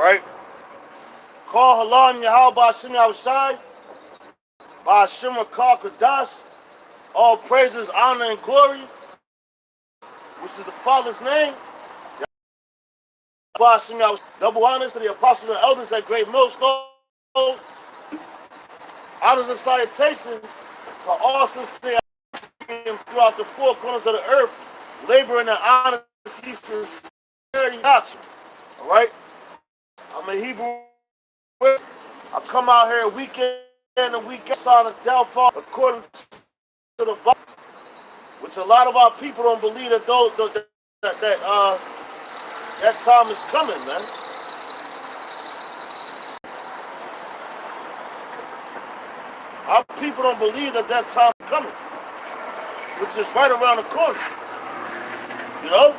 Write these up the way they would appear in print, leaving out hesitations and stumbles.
right? Call Halan Yahweh Ba'Shem Yahushai, Ba'Shem Rakal Kadash, all praises, honor, and glory, which is the Father's name. Ba'Shem Yahushai. Double honors to the apostles and elders at Great Millstone. Honors and salutations for all sincere throughout the four corners of the earth, laboring in honesty, sincerity, doctrine. All right? I'm a Hebrew. I come out here weekend and weekend, sign of downfall according to the Bible, which a lot of our people don't believe that that time is coming, man. Our people don't believe that time is coming, which is right around the corner. You know?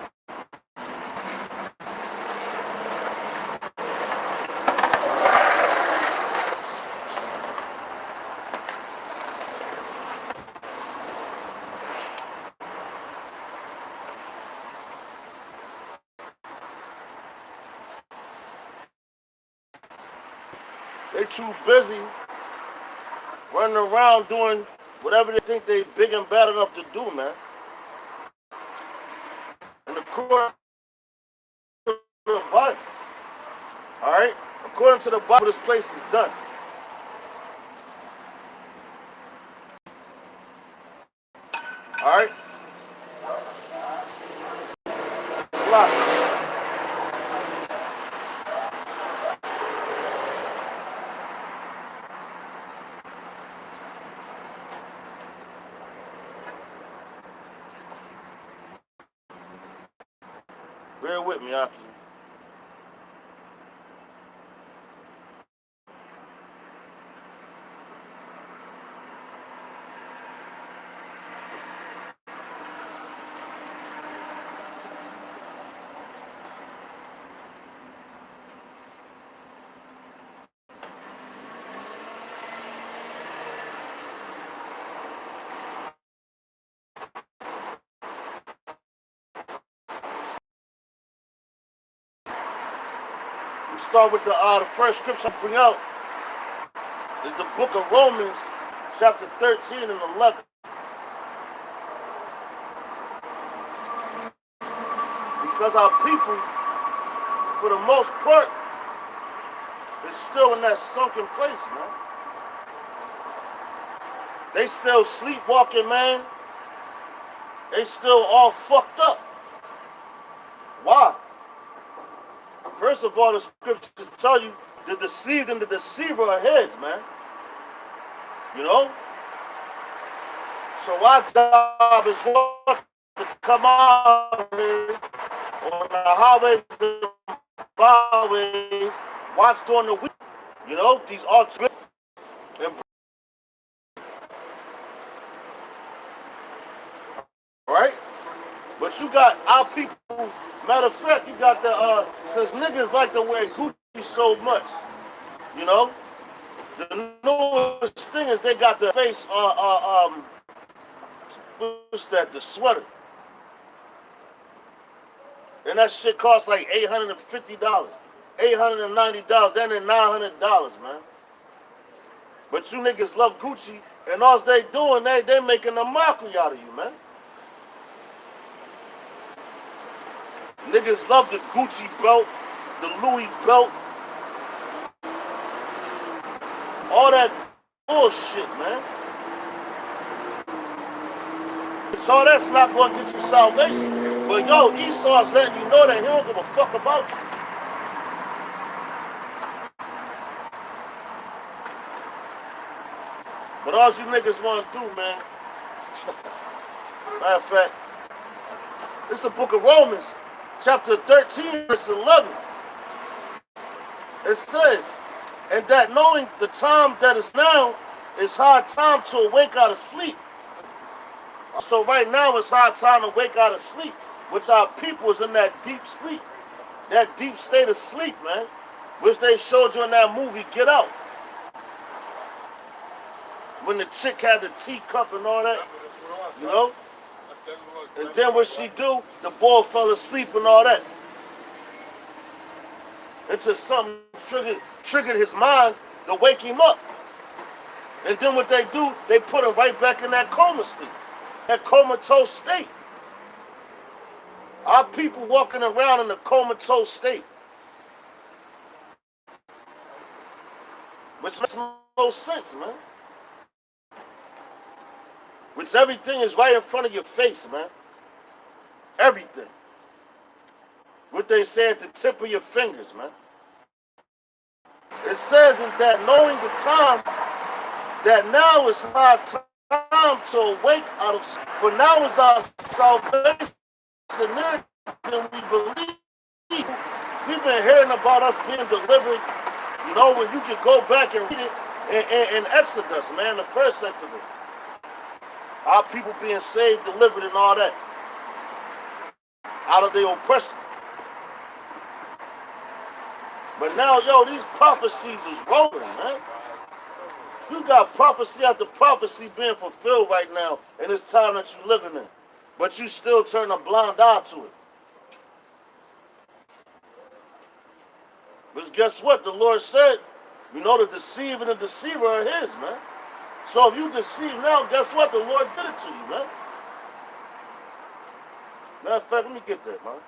They too busy running around doing whatever they think they big and bad enough to do, man. And according to the Bible, all right? According to the Bible, this place is done. All right? Block. Bear with me, Aki. We start with the first scripture I bring out is the book of Romans, chapter 13 and 11. Because our people, for the most part, is still in that sunken place, man. They still sleepwalking, man. They still all fucked up. Why? First of all, the scriptures tell you the deceived and the deceiver are heads, man. You know? So our job is to come out here on the highways and byways, watch during the week. You know, these arts and right? But you got our people, matter of fact, you got the, since niggas like to wear Gucci so much, you know, the newest thing is they got the face, what's that, the sweater. And that shit costs like $850, $890, then $900, man. But you niggas love Gucci, and all they doing, they making a mockery out of you, man. Niggas love the Gucci belt, the Louis belt, all that bullshit, man. So that's not going to get you salvation. But yo, Esau's letting you know that he don't give a fuck about you. But all you niggas want to do, man, matter of fact, it's the book of Romans, chapter 13, verse 11. It says, and that knowing the time that is now is high time to awake out of sleep. So right now it's high time to wake out of sleep, which our people is in that deep sleep, that deep state of sleep, man, which they showed you in that movie, Get Out. When the chick had the teacup and all that, you know? And then what she do, the boy fell asleep and all that. until something triggered his mind to wake him up. And then what they do, they put him right back in that coma state, that comatose state. Our people walking around in a comatose state, which makes no sense, man. Which everything is right in front of your face, man. Everything. What they say at the tip of your fingers, man. It says in that knowing the time, that now is high time to awake out of sleep. For now is our salvation nearer than we believe. We've been hearing about us being delivered. You know, when you can go back and read it in Exodus, man, the first Exodus. Our people being saved, delivered, and all that. Out of their oppression. But now, yo, these prophecies is rolling, man. You got prophecy after prophecy being fulfilled right now in this time that you're living in. But you still turn a blind eye to it. But guess what? The Lord said, you know, the deceiver and the deceiver are his, man. So if you deceive now, guess what? The Lord did it to you, man. Matter of fact, let me get that, man.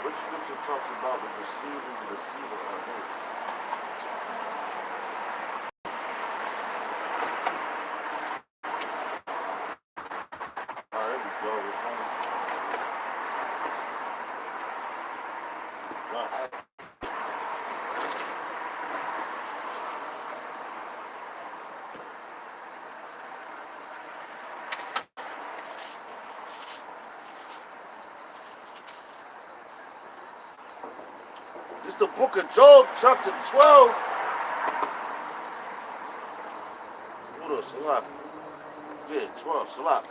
Which scripture talks about the deceiver are his? All right, we go. Wow. It's the book of Job, chapter 12. Hold on, Salah. Yeah, 12, Salah.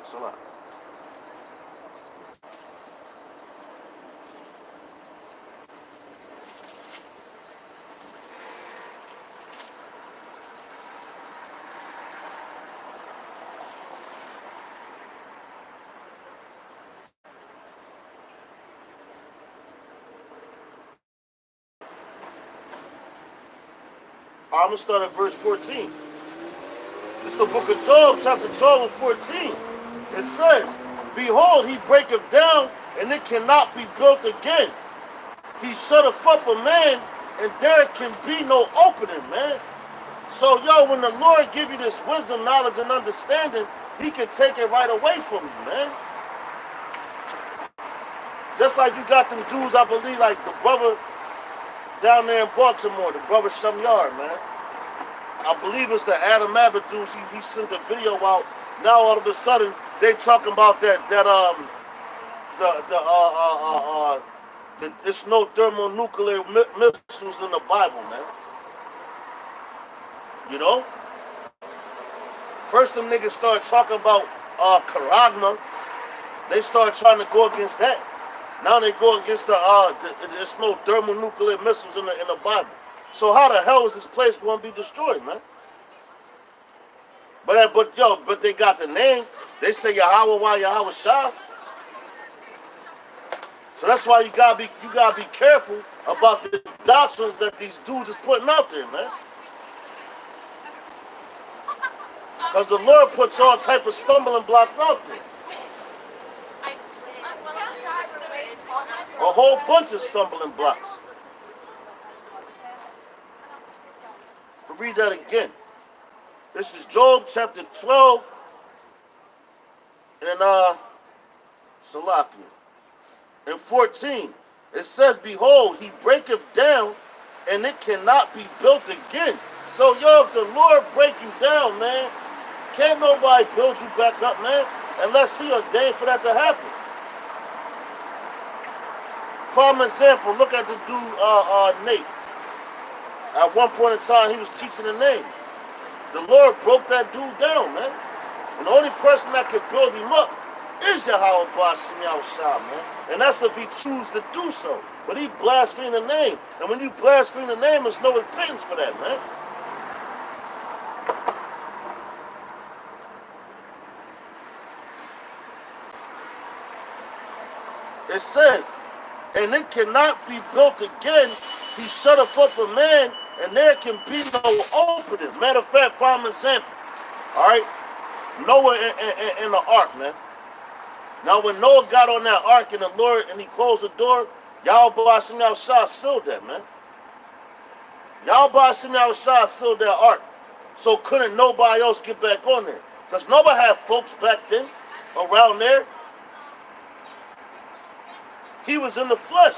I'm going to start at verse 14. It's the book of Job, chapter 12 and 14. It says, behold, he breaketh down, and it cannot be built again. He shutteth up a man, and there can be no opening, man. So, yo, when the Lord give you this wisdom, knowledge, and understanding, he can take it right away from you, man. Just like you got them dudes, I believe, like the brother down there in Baltimore, the brother Shamyar, man. I believe it's the Adam Abbott dudes. He sent a video out. Now all of a sudden they talking about it's no thermonuclear missiles in the Bible, man. You know? First them niggas started talking about Karagma. They started trying to go against that. Now they go against there's no thermonuclear missiles in the Bible. So how the hell is this place going to be destroyed, man? But they got the name. They say Yahweh Wah Yahweh Shah. So that's why you gotta be careful about the doctrines that these dudes is putting out there, man. Because the Lord puts all type of stumbling blocks out there. A whole bunch of stumbling blocks. I'll read that again. This is Job chapter 12 and Salakia. And 14. It says, behold, he breaketh down, and it cannot be built again. So, yo, if the Lord break you down, man, can't nobody build you back up, man, unless he ordained for that to happen. Prime example, look at the dude, Nate. At one point in time, he was teaching the name. The Lord broke that dude down, man. And the only person that could build him up is Yahweh Bashim Yahushua, man. And that's if he chooses to do so. But he blasphemed the name. And when you blaspheme the name, there's no repentance for that, man. It says, and it cannot be built again. He shutteth up a man, and there can be no opening. Matter of fact, prime example. All right? Noah in the ark, man. Now, when Noah got on that ark and the Lord, and he closed the door, Yahweh Bashim Yahushua sealed that, man. Yahweh Bashim Yahushua sealed that ark. So couldn't nobody else get back on there. Because nobody had folks back then around there. He was in the flesh.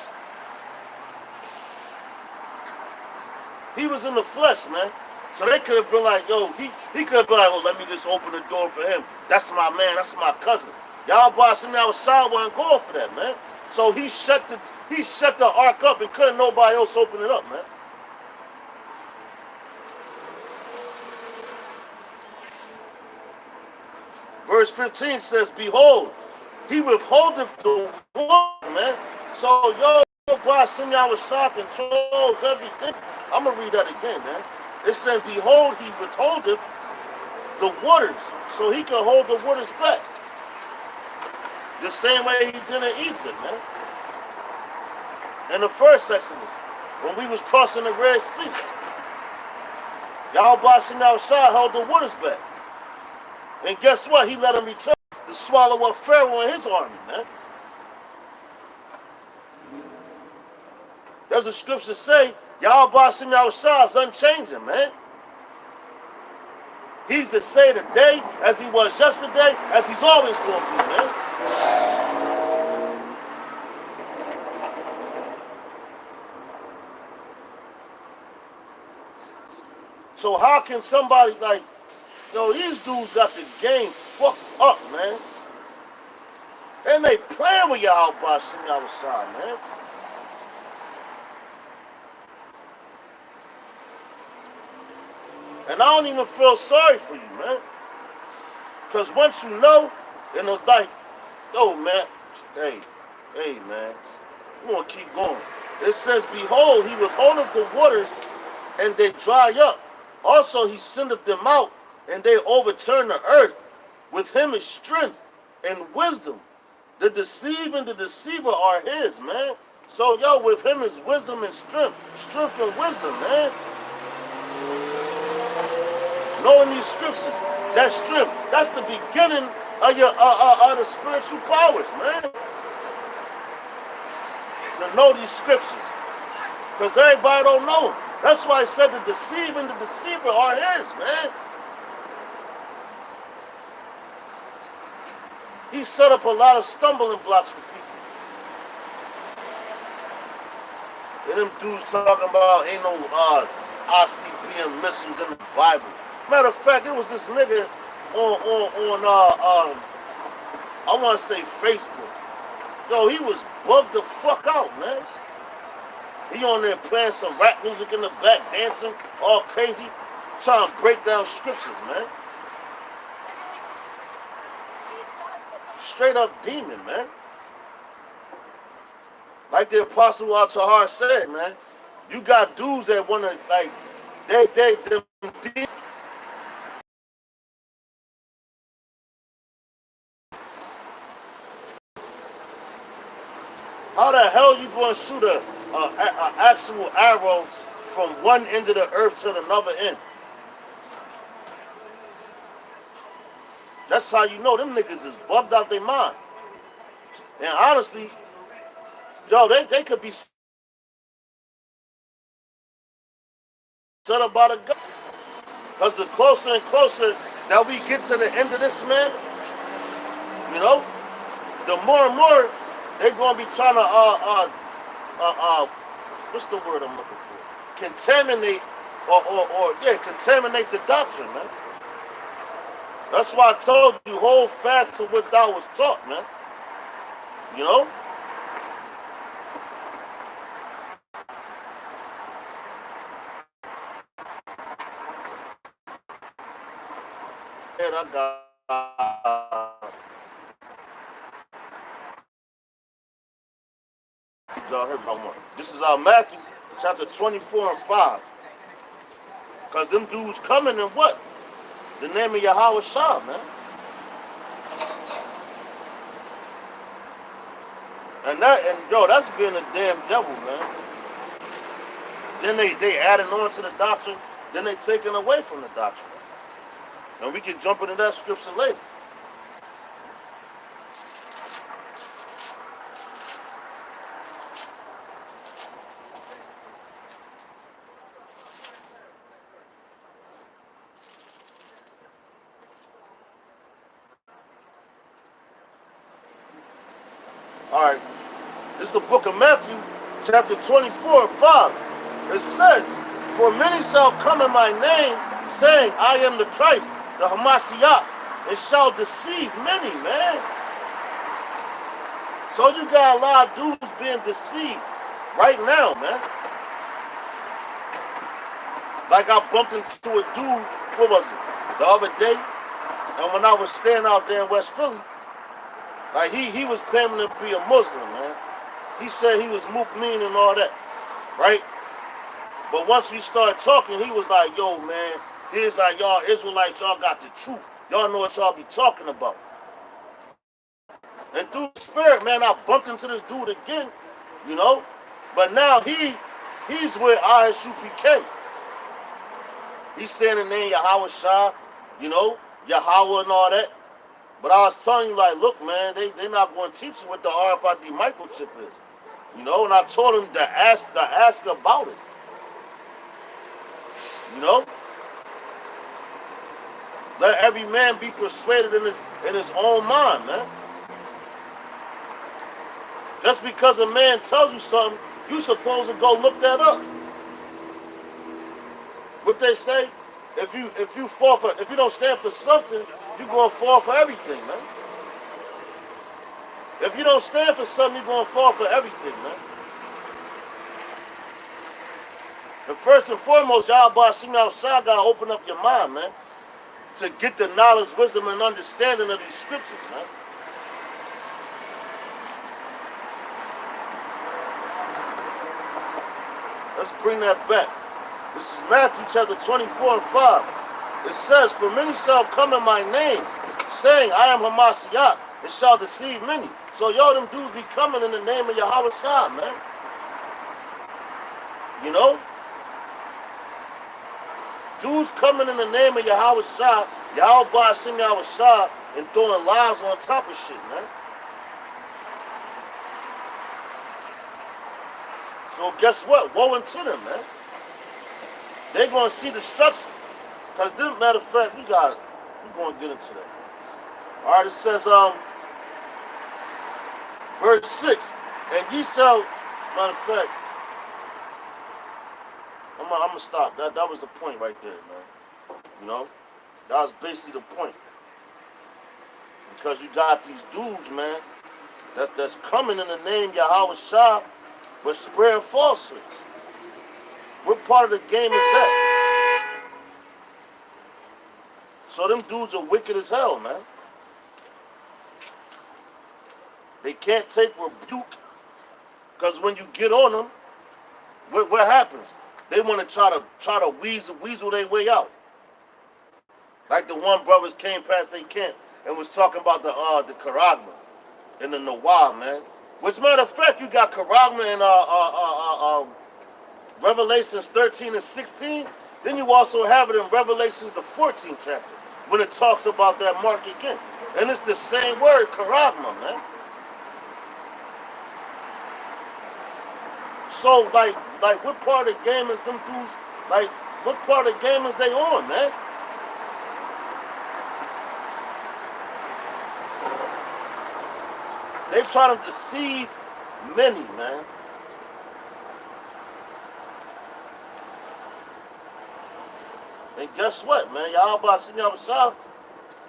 He was in the flesh, man. So they could have been like, yo, he could have been like, well, let me just open the door for him. That's my man. That's my cousin. Yahweh Bashim Yahushua wasn't going for that, man. So he shut the ark up and couldn't nobody else open it up, man. Verse 15 says, behold, he withholdeth the water, man. So, yo, Bashim Yahushua controls everything. I'm going to read that again, man. It says, behold, he withholdeth the waters, so he can hold the waters back. The same way he did in Egypt, man. In the first Exodus, when we was crossing the Red Sea, Yahweh Bashim Yahushua held the waters back. And guess what? He let him return to swallow up Pharaoh and his army, man. There's a scripture say, Yahweh Bashim Yahushua is unchanging, man. He's the same today as he was yesterday, as he's always going to be, man. So how can somebody like, yo, these dudes got the game fucked up, man. And they playing with Yahweh Bashim Yahushua, man. And I don't even feel sorry for you, man. Because once you know, and it's like, yo, man, hey, man, we want to keep going. It says, behold, he withholdeth the waters, and they dry up. Also, he sendeth them out, and they overturn the earth. With him is strength and wisdom. The deceiver and the deceiver are his, man. So, yo, with him is wisdom and strength. Strength and wisdom, man. Knowing these scriptures, that strength, that's the beginning of your the spiritual powers, man. To know these scriptures. Because everybody don't know them. That's why I said the deceiver and the deceiver are his, man. He set up a lot of stumbling blocks for people. And them dudes talking about ain't no ICP and missiles in the Bible. Matter of fact, it was this nigga on I want to say Facebook. Yo, he was bugged the fuck out, man. He on there playing some rap music in the back, dancing, all crazy, trying to break down scriptures, man. Straight up demon, man. Like the Apostle Al-Tahar said, man, you got dudes that want to, like, them demons. How the hell you going to shoot an actual arrow from one end of the earth to another end? That's how you know them niggas is bugged out their mind. And honestly, yo, they could be set up by the gun. Because the closer and closer that we get to the end of this, man, you know, the more and more they're going to be trying to what's the word I'm looking for? Contaminate contaminate the doctrine, man. That's why I told you hold fast to what thou was taught, man. You know? And I got y'all heard about one. This is Matthew chapter 24 and 5. Because them dudes coming in what? The name of Yahweh Shah, man. And that's being a damn devil, man. Then they adding on to the doctrine, then they taking away from the doctrine. And we can jump into that scripture later. Alright. This is the book of Matthew, chapter 24 and 5. It says, for many shall come in my name, saying, I am the Christ, the Hamashiach, and shall deceive many, man. So you got a lot of dudes being deceived right now, man. Like I bumped into a dude, what was it, the other day? And when I was staying out there in West Philly, like he was claiming to be a Muslim, man. He said he was mu'min and all that, right? But once we started talking, he was like, yo, man, here's like y'all Israelites, y'all got the truth. Y'all know what y'all be talking about. And through the spirit, man, I bumped into this dude again, you know? But now he's with ISUPK. He's saying the name Yahweh Shah, you know, Yahweh and all that. But I was telling you, like, look, man, they're not going to teach you what the RFID microchip is. You know, and I told him to ask about it. You know? Let every man be persuaded in his own mind, man. Just because a man tells you something, you supposed to go look that up. What they say, if you don't stand for something, you're gonna fall for everything, man. If you don't stand for something, you're gonna fall for everything, man. And first and foremost, y'all Bashim outside gotta open up your mind, man, to get the knowledge, wisdom, and understanding of these scriptures, man. Let's bring that back. This is Matthew chapter 24 and 5. It says, for many shall come in my name, saying, I am Hamashiach, and shall deceive many. So y'all them dudes be coming in the name of Yahweh Shah, man. You know? Dudes coming in the name of Yahweh Shah, Yahweh Ba'ashim Yahweh Shah, and throwing lies on top of shit, man. So guess what? Woe unto them, man. They're going to see destruction. Because, matter of fact, we're going to get into that. All right, it says, verse 6, and ye shall, matter of fact, I'm going to stop. That was the point right there, man. You know? That was basically the point. Because you got these dudes, man, that's coming in the name Yahweh Shah, but spreading falsehoods. What part of the game is that? So them dudes are wicked as hell, man. They can't take rebuke, because when you get on them, what happens? They want to try to weasel their way out. Like the one brothers came past their camp and was talking about the Karagma and the Nawab, man. Which, matter of fact, you got Karagma in Revelations 13 and 16. Then you also have it in Revelations the 14th chapter when it talks about that mark again. And it's the same word, Karagma, man. So, like what part of the game is them dudes, like, what part of the game is they on, man? They trying to deceive many, man. guess what, man? Y'all about to see me outside.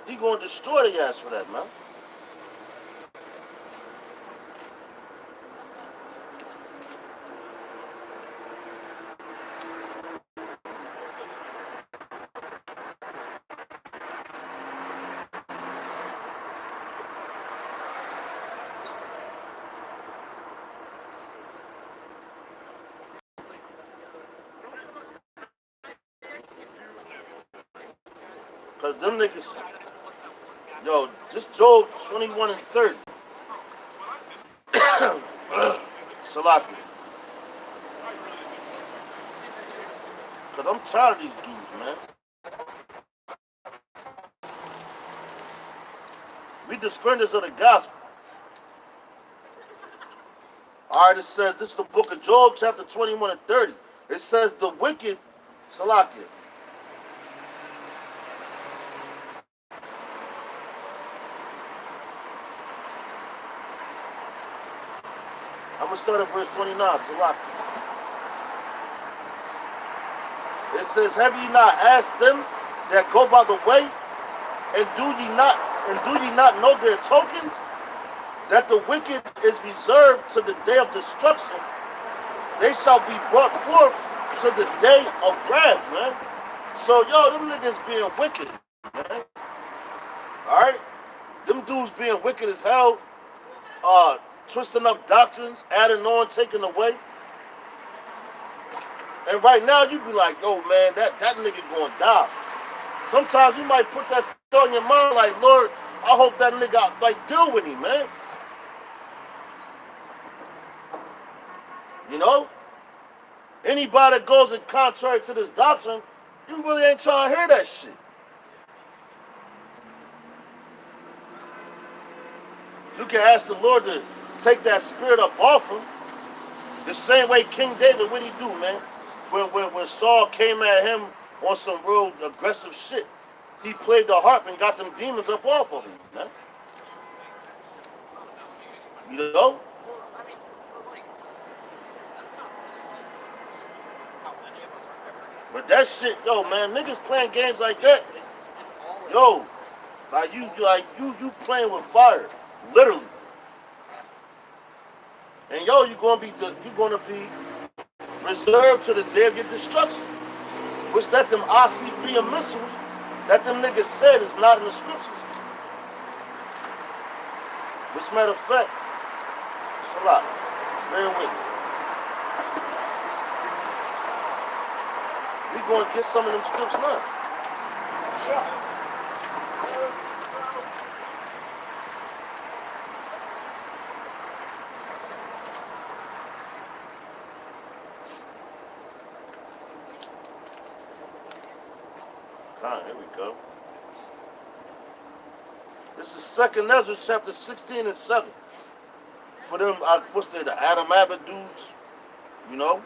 He gonna destroy the ass for that, man. Cause them niggas, yo, this Job 21 and 30. Salaki. Cause I'm tired of these dudes, man. We defenders of the gospel. Alright, it says, this is the book of Job, chapter 21 and 30. It says, the wicked, Salaki. I'm going to start at verse 29, Salaki. It says, have ye not asked them that go by the way, and do ye not know their tokens? That the wicked is reserved to the day of destruction, they shall be brought forth to the day of wrath, man. So, yo, them niggas being wicked, man. Alright? Them dudes being wicked as hell, twisting up doctrines, adding on, taking away. And right now, you be like, yo, man, that nigga gonna die. Sometimes you might put that thought in your mind like, Lord, I hope that nigga, like, deal with him, man. You know? Anybody that goes in contrary to this doctrine, you really ain't trying to hear that shit. You can ask the Lord to take that spirit up off him. The same way King David, what he do, man? When Saul came at him on some real aggressive shit, he played the harp and got them demons up off of him, man. You know? But that shit, yo, man, niggas playing games like that, yo, like you playing with fire, literally. And yo, you're gonna be reserved to the day of your destruction. Which that them ICBM missiles that them niggas said is not in the scriptures. Which matter of fact, it's a lot. Bear with me. We gonna get some of them scripts now. Sure. Here we go. This is 2nd Ezra chapter 16 and 7. For them, what's the Adam Abbott dudes, you know?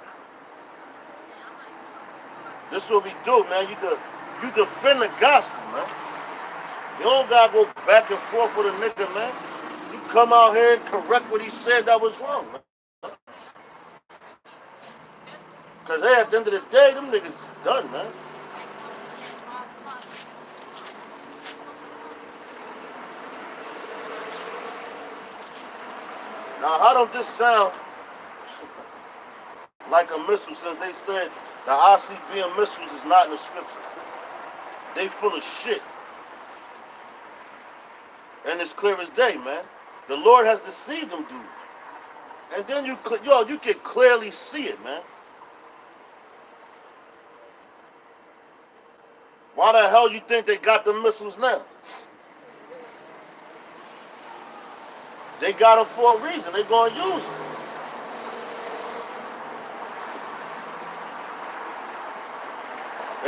This is what we do, man. You defend the gospel, man. You don't gotta go back and forth with a nigga, man. You come out here and correct what he said that was wrong, man. Because hey, at the end of the day, them niggas is done, man. Now, how don't this sound like a missile, since they said the ICBM missiles is not in the scriptures? They full of shit. And it's clear as day, man. The Lord has deceived them dudes. And then you can clearly see it, man. Why the hell you think they got the missiles now? They got them for a reason. They're going to use them.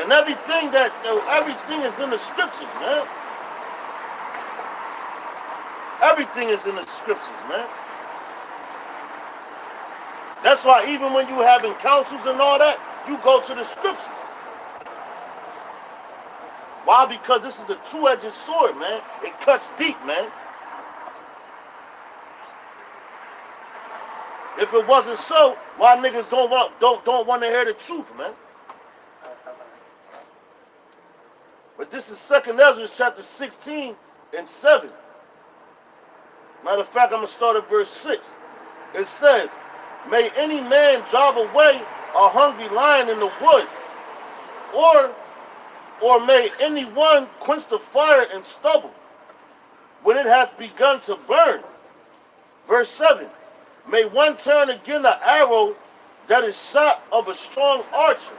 And everything is in the scriptures, man. Everything is in the scriptures, man. That's why even when you having councils and all that, you go to the scriptures. Why? Because this is the two-edged sword, man. It cuts deep, man. If it wasn't so, why niggas don't want to hear the truth, man? This is 2nd Ezra chapter 16 and 7. Matter of fact, I'm going to start at verse 6. It says, may any man drive away a hungry lion in the wood, or may anyone quench the fire in stubble when it hath begun to burn. Verse 7, may one turn again the arrow that is shot of a strong archer.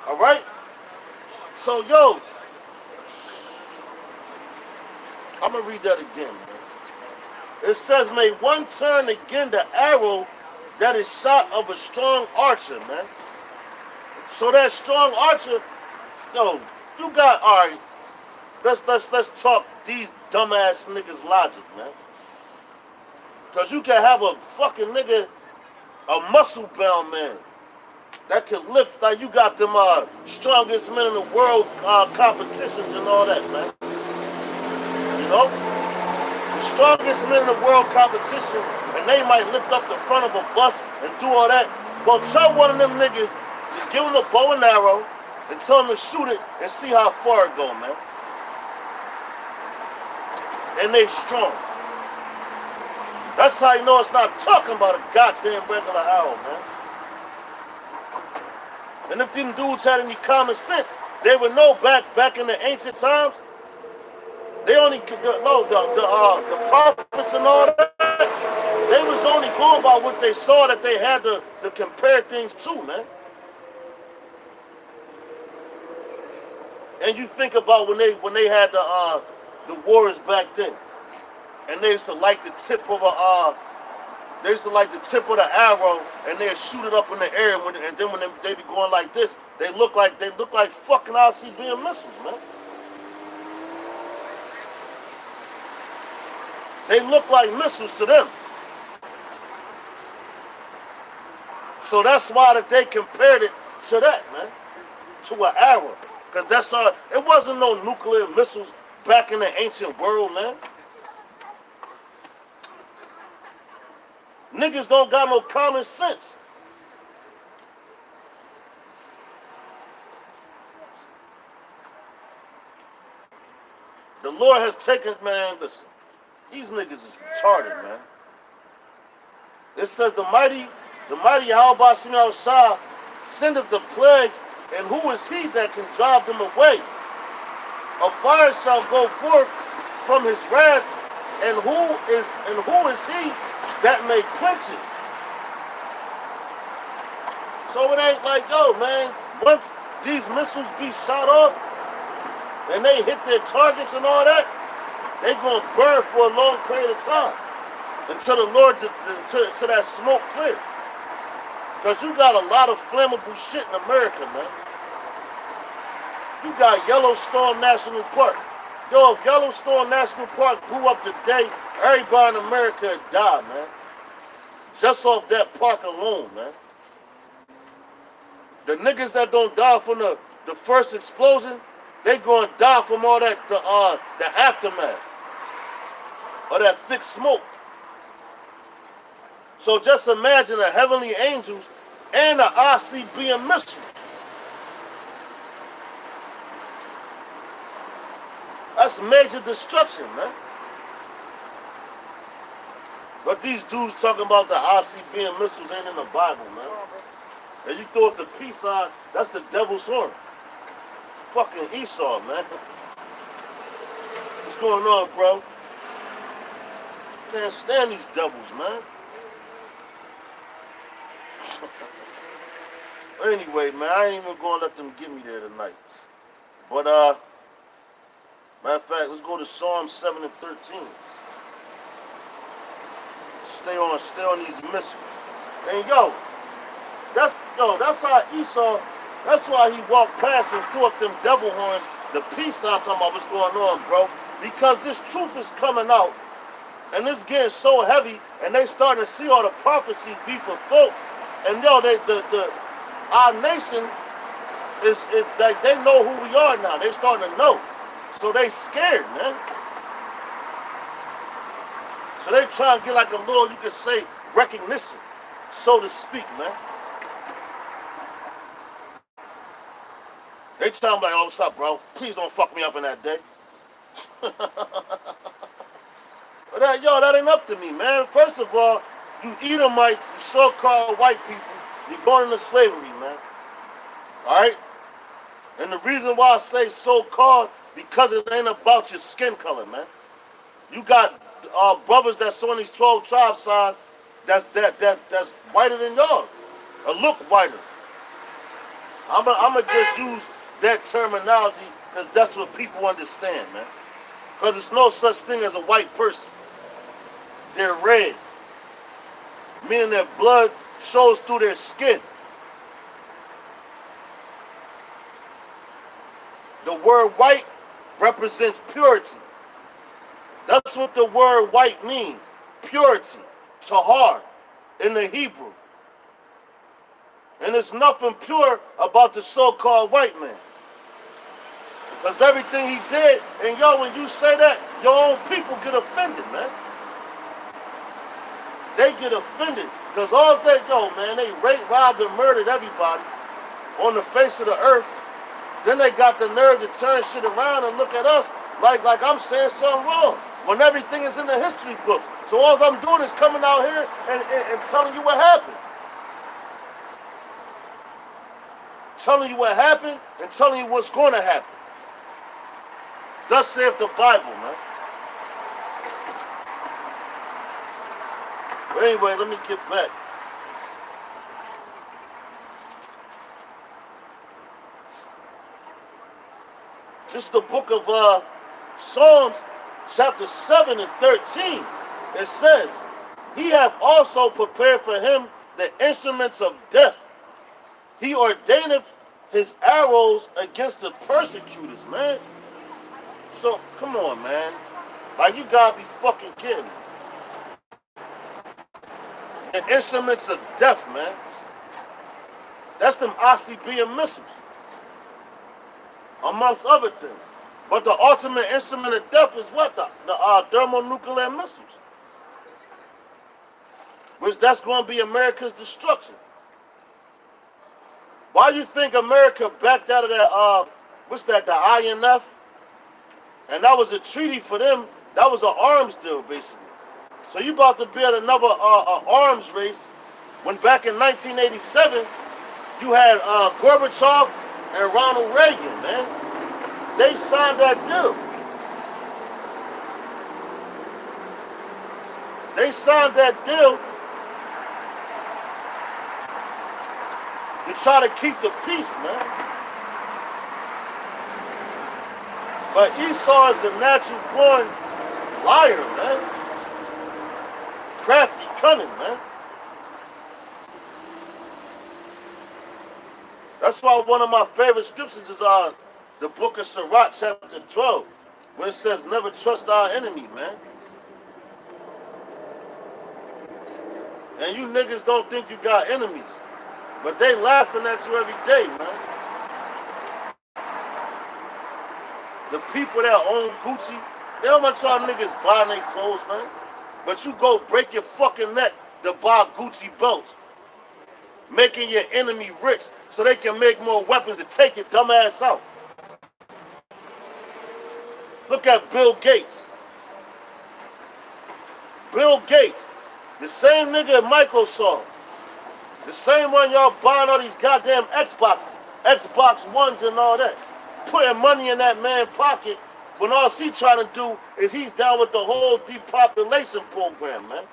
All right? So, yo, I'm going to read that again, man. It says, may one turn again the arrow that is shot of a strong archer, man. So that strong archer, yo, you got, all right, let's talk these dumbass niggas logic, man. Because you can have a fucking nigga, a muscle-bound man that can lift, like you got them strongest men in the world competitions and all that, man. You know? The strongest men in the world competition, and they might lift up the front of a bus and do all that. Well, tell one of them niggas to give him a bow and arrow and tell him to shoot it and see how far it go, man. And they strong. That's how you know it's not talking about a goddamn regular arrow, man. And if them dudes had any common sense, they would know back in the ancient times, they only the prophets and all that, they was only going by what they saw that they had to compare things to, man. And you think about when they had the wars back then, and they used to light the tip of the arrow, and they'd shoot it up in the air, and then when they be going like this, they look like fucking ICBM missiles, man. They look like missiles to them. So that's why that they compared it to that, man, to an arrow, because that's it wasn't no nuclear missiles back in the ancient world, man. Niggas don't got no common sense. The Lord has taken, man, listen, these niggas is retarded, man. It says the mighty Yahweh Shema Shah sendeth the plagues, and who is he that can drive them away? A fire shall go forth from his wrath, and who is he that may quench it? So it ain't like, yo, man, once these missiles be shot off and they hit their targets and all that, they gonna burn for a long period of time until the Lord to that smoke clear. Because you got a lot of flammable shit in America, man. You got Yellowstone National Park. Yo, if Yellowstone National Park blew up today, everybody in America would die, man. Just off that park alone, man. The niggas that don't die from the first explosion, they gonna die from all that, the aftermath. Or that thick smoke. So just imagine the heavenly angels and the ICBM missiles. That's major destruction, man. But these dudes talking about the ICBM missiles ain't in the Bible, man. And you throw up the peace sign, that's the devil's horn. Fucking Esau, man. What's going on, bro? Can't stand these devils, man. Anyway, man, I ain't even gonna let them get me there tonight. But matter of fact, let's go to Psalm 7 and 13. Stay on these missiles. And that's how Esau, that's why he walked past and threw up them devil horns, the peace sign, talking about what's going on, bro. Because this truth is coming out, and it's getting so heavy, and they starting to see all the prophecies be fulfilled. And our nation is like, they know who we are now. They starting to know. So they scared, man. So they trying to get like a little, you could say, recognition, so to speak, man. They tell me like, oh, what's up, bro? Please don't fuck me up in that day. But that ain't up to me, man. First of all, you Edomites, you so-called white people, you're going into slavery, man. All right? And the reason why I say so-called, because it ain't about your skin color, man. You got brothers that's on these 12 tribe side that's whiter than yours, or look whiter. I'ma just use that terminology because that's what people understand, man. Because it's no such thing as a white person. They're red, meaning their blood shows through their skin. The word white represents purity. That's what the word white means. Purity. Tahar in the Hebrew. And there's nothing pure about the so-called white man. Because everything he did, and when you say that, your own people get offended, man. They get offended. Because all they, they raped, robbed, and murdered everybody on the face of the earth. Then they got the nerve to turn shit around and look at us like I'm saying something wrong, when everything is in the history books. So all I'm doing is coming out here and telling you what happened. Telling you what happened and telling you what's going to happen. Thus saith the Bible, man. But anyway, let me get back. This is the book of Psalms, chapter 7 and 13. It says, he hath also prepared for him the instruments of death. He ordaineth his arrows against the persecutors, man. So, come on, man. Like, you gotta be fucking kidding me. The instruments of death, man. That's them ICBM missiles, amongst other things. But the ultimate instrument of death is what? The thermonuclear missiles. Which that's going to be America's destruction. Why do you think America backed out of that, the INF? And that was a treaty for them. That was an arms deal, basically. So you about to be at another arms race when back in 1987, you had Gorbachev and Ronald Reagan, man. They signed that deal. They signed that deal to try to keep the peace, man. But Esau is a natural born liar, man. Crafty, cunning, man. That's why one of my favorite scriptures is the book of Sirach, chapter 12, when it says, never trust our enemy, man. And you niggas don't think you got enemies, but they laughing at you every day, man. The people that own Gucci, they don't want y'all niggas buying their clothes, man. But you go break your fucking neck to buy Gucci belts, making your enemy rich so they can make more weapons to take your dumb ass out. Look at Bill Gates. Bill Gates, the same nigga at Microsoft, the same one y'all buying all these goddamn Xbox Ones and all that, putting money in that man's pocket when all he trying to do is he's down with the whole depopulation program, man.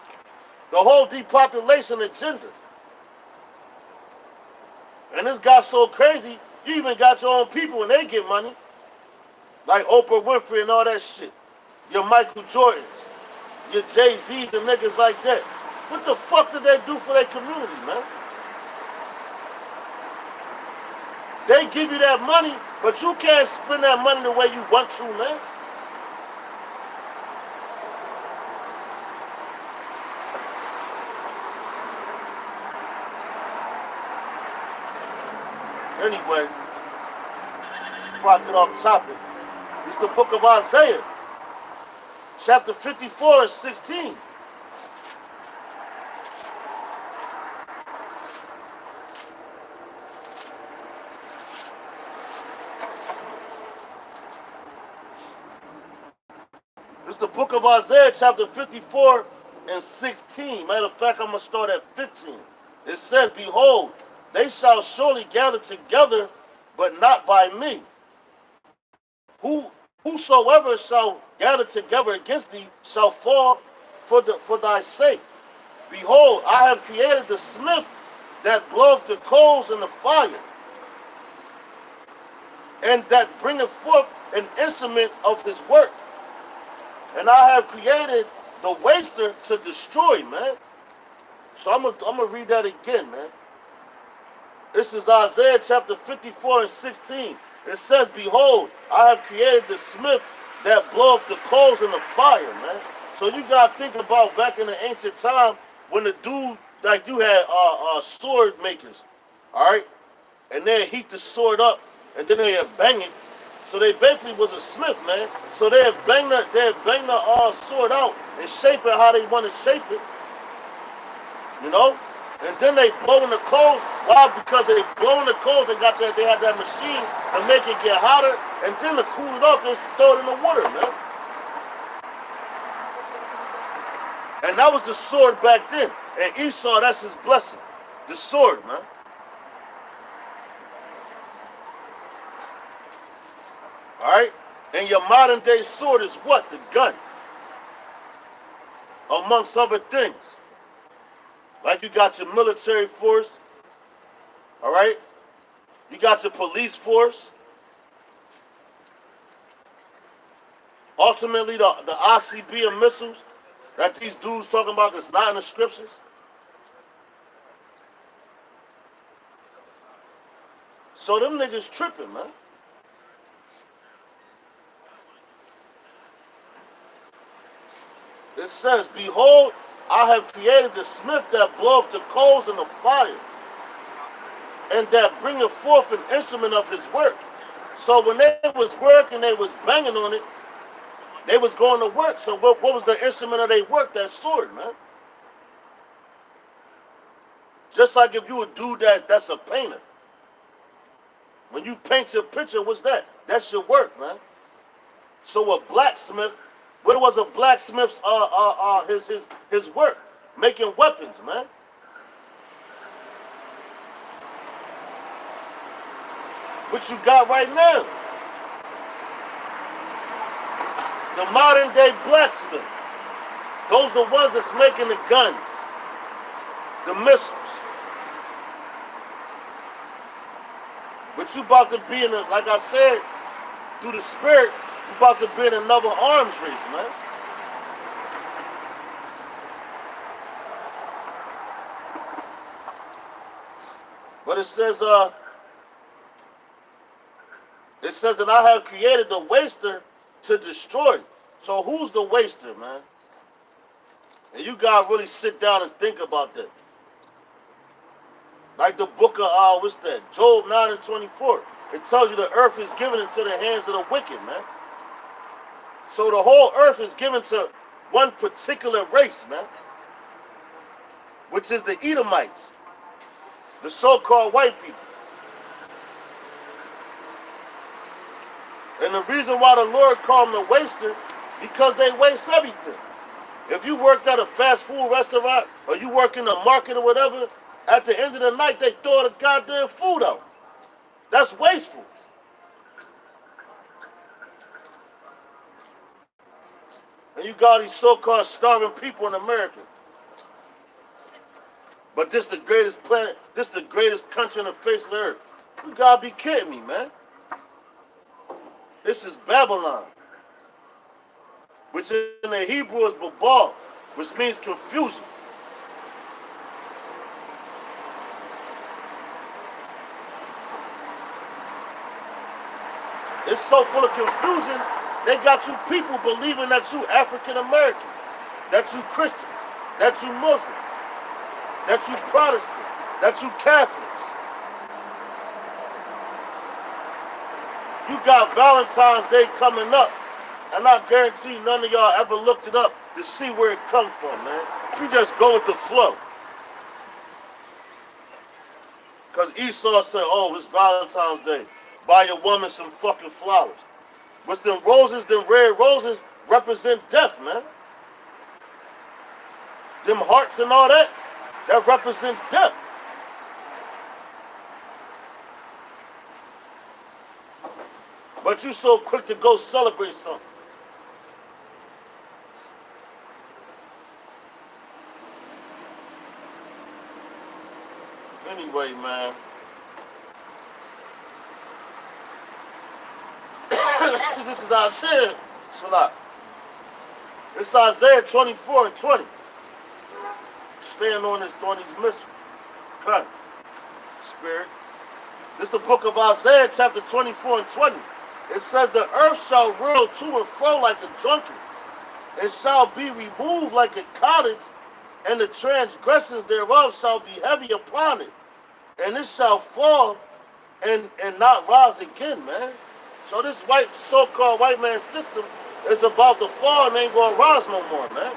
The whole depopulation agenda. And this got so crazy, you even got your own people and they get money. Like Oprah Winfrey and all that shit. Your Michael Jordans, your Jay-Z's and niggas like that. What the fuck did they do for their community, man? They give you that money, but you can't spend that money the way you want to, man. Anyway, before I get off topic, this is the book of Isaiah, chapter 54 and 16. book of Isaiah, chapter 54 and 16. Matter of fact, I'm going to start at 15. It says, behold, they shall surely gather together, but not by me. Whosoever shall gather together against thee shall fall for thy sake. Behold, I have created the smith that bloweth the coals in the fire, and that bringeth forth an instrument of his work. And I have created the waster to destroy, man. So I'm gonna read that again, man. This is Isaiah chapter 54 and 16. It says, behold, I have created the smith that bloweth the coals in the fire, man. So you gotta think about back in the ancient time when the dude, like you had sword makers, all right? And they heat the sword up and then they bang it. So they basically was a smith, man. So they bang the sword out and shape it how they want to shape it, you know. And then they blowing the coals. Why? Because they blowing the coals. They had that machine to make it get hotter, and then to cool it off, they throw it in the water, man. And that was the sword back then. And Esau, that's his blessing, the sword, man. All right? And your modern day sword is what? The gun. Amongst other things. Like you got your military force. All right? You got your police force. Ultimately, the ICBM missiles that these dudes talking about that's not in the scriptures. So them niggas tripping, man. It says, behold, I have created the smith that bloweth the coals in the fire, and that bringeth forth an instrument of his work. So when they was working, they was banging on it, they was going to work. So what was the instrument of their work? That sword, man. Just like if you a dude that's a painter. When you paint your picture, what's that? That's your work, man. So a blacksmith, what was a blacksmith's his work? Making weapons, man. What you got right now? The modern day blacksmith. Those are the ones that's making the guns, the missiles. But you about to be in a, like I said, through the spirit, you about to be in another arms race, man. But it says that I have created the waster to destroy. So who's the waster, man? And you gotta really sit down and think about that. Like the book of, what's that? Job 9 and 24. It tells you the earth is given into the hands of the wicked, man. So the whole earth is given to one particular race, man. Which is the Edomites. The so-called white people. And the reason why the Lord called them the waster, because they waste everything. If you worked at a fast food restaurant or you work in a market or whatever, at the end of the night, they throw the goddamn food out. That's wasteful. And you got these so-called starving people in America. But this the greatest planet, this the greatest country on the face of the earth. You gotta be kidding me, man. This is Babylon. Which in the Hebrew is Babal, which means confusion. It's so full of confusion, they got you people believing that you African Americans, that you Christians, that you Muslims, that you Protestants, that you Catholics. You got Valentine's Day coming up, and I guarantee none of y'all ever looked it up to see where it come from, man. You just go with the flow. Because Esau said, oh, it's Valentine's Day. Buy your woman some fucking flowers. What's them roses, them red roses? represent death, man. Them hearts and all that, that represent death. But you so quick to go celebrate something. Anyway, man. This is Isaiah. It's Isaiah 24 and 20. Stand on these missiles. Cut. Spirit. This is the book of Isaiah, chapter 24 and 20. It says, the earth shall whirl to and fro like a drunkard, and shall be removed like a cottage, and the transgressions thereof shall be heavy upon it. And it shall fall and not rise again, man. So this white, so-called white man system is about to fall and ain't going to rise no more, man.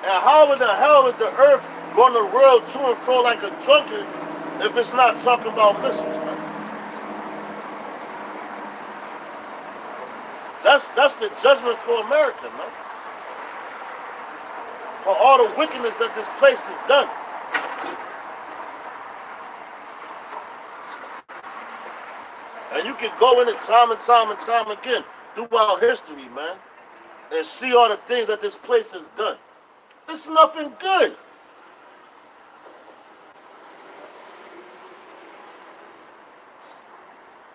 And how in the hell is the earth going to whirl to and fro like a drunkard if it's not talking about missiles, man? That's the judgment for America, man. For all the wickedness that this place has done. And you can go in it time and time again throughout history, man, and see all the things that this place has done. It's nothing good.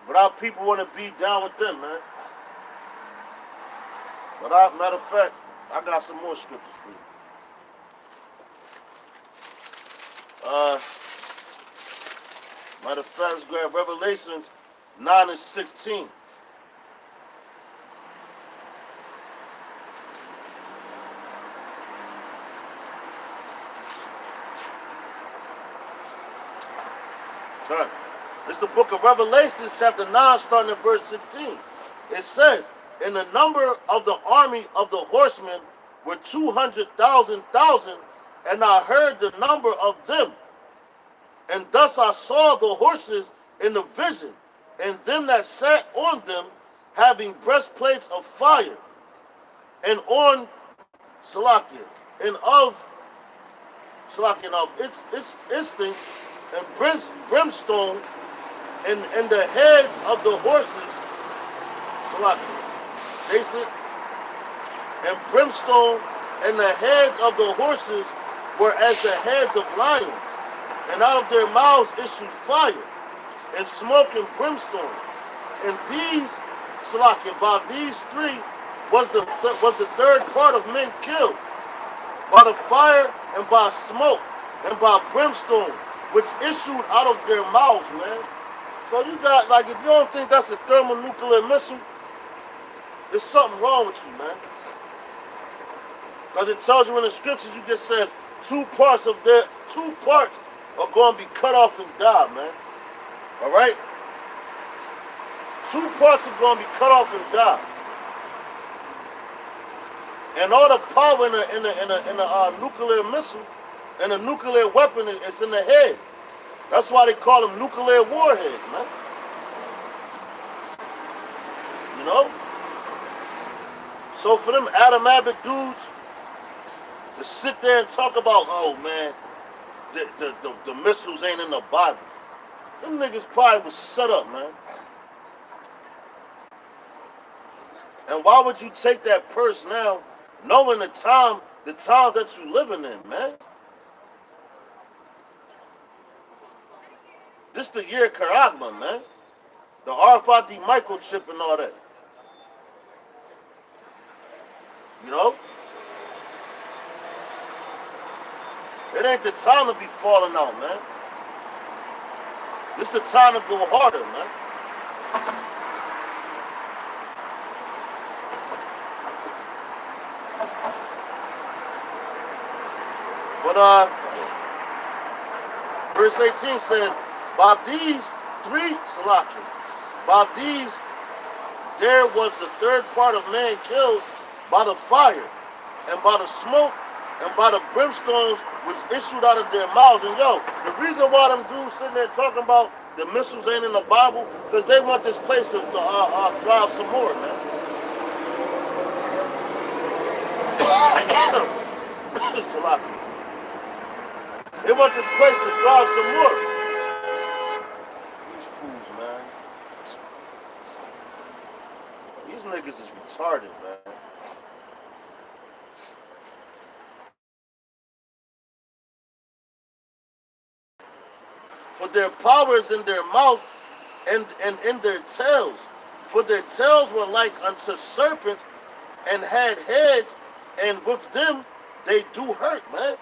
But our people want to be down with them, man. But matter of fact, I got some more scriptures for you. Matter of fact, let's grab Revelations 9 and 16. Okay. It's the book of Revelation, chapter 9, starting at verse 16. It says, and the number of the army of the horsemen were 200,000, and I heard the number of them. And thus I saw the horses in the vision, and them that sat on them having breastplates of fire, and on Salakia, and of its instinct and brimstone, and the heads of the horses, Salakia, Jason, and brimstone, and the heads of the horses were as the heads of lions, and out of their mouths issued fire, and smoke and brimstone. And these, Salakia, by these three was the third part of men killed, by the fire and by smoke and by brimstone, which issued out of their mouths, man. So you got, like, if you don't think that's a thermonuclear missile, there's something wrong with you, man. Because it tells you in the scriptures, you just says two parts are going to be cut off and die, man. All right? 2 parts are going to be cut off and die. And all the power in a nuclear missile and a nuclear weapon is in the head. That's why they call them nuclear warheads, man. You know? So for them Adam Abbott dudes to sit there and talk about, oh man, the missiles ain't in the Bible. Them niggas probably was set up, man. And why would you take that purse now, knowing the times that you living in, man? This the year Karagma, man. The RFID microchip and all that. You know? It ain't the time to be falling out, man. This the time to go harder, man. But verse 18 says, by these three, Salaki, by these there was the third part of man killed by the fire, and by the smoke, and by the brimstones which issued out of their mouths. And yo, the reason why them dudes sitting there talking about the missiles ain't in the Bible, because they want this place to thrive some more, man. Salaki. They want this place to drive some more. These fools, man. These niggas is retarded, man. For their power is in their mouth and in their tails. For their tails were like unto serpents and had heads, and with them they do hurt, man.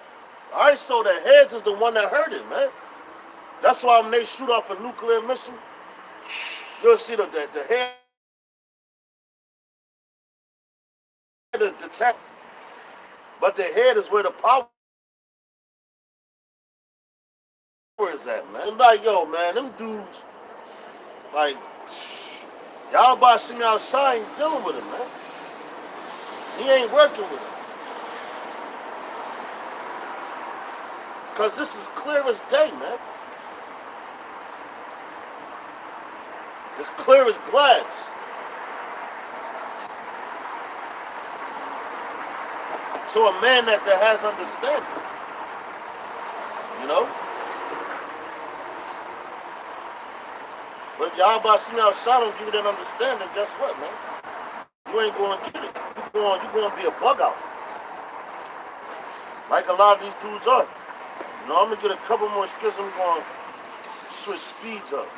Alright, so the heads is the one that hurt it, man. That's why when they shoot off a nuclear missile, you'll see the head, the tank. But the head is where the power is at, man. Like, yo, man, them dudes, like, y'all about to see me outside ain't dealing with him, man. He ain't working with him. Because this is clear as day, man. It's clear as glass. To a man that has understanding. You know? But if y'all about to see me outside and give you that understanding, guess what, man? You ain't going to get it. You're going to be a bug out. Like a lot of these dudes are. You know, I'm going to get a couple more skills. I'm going to switch speeds up.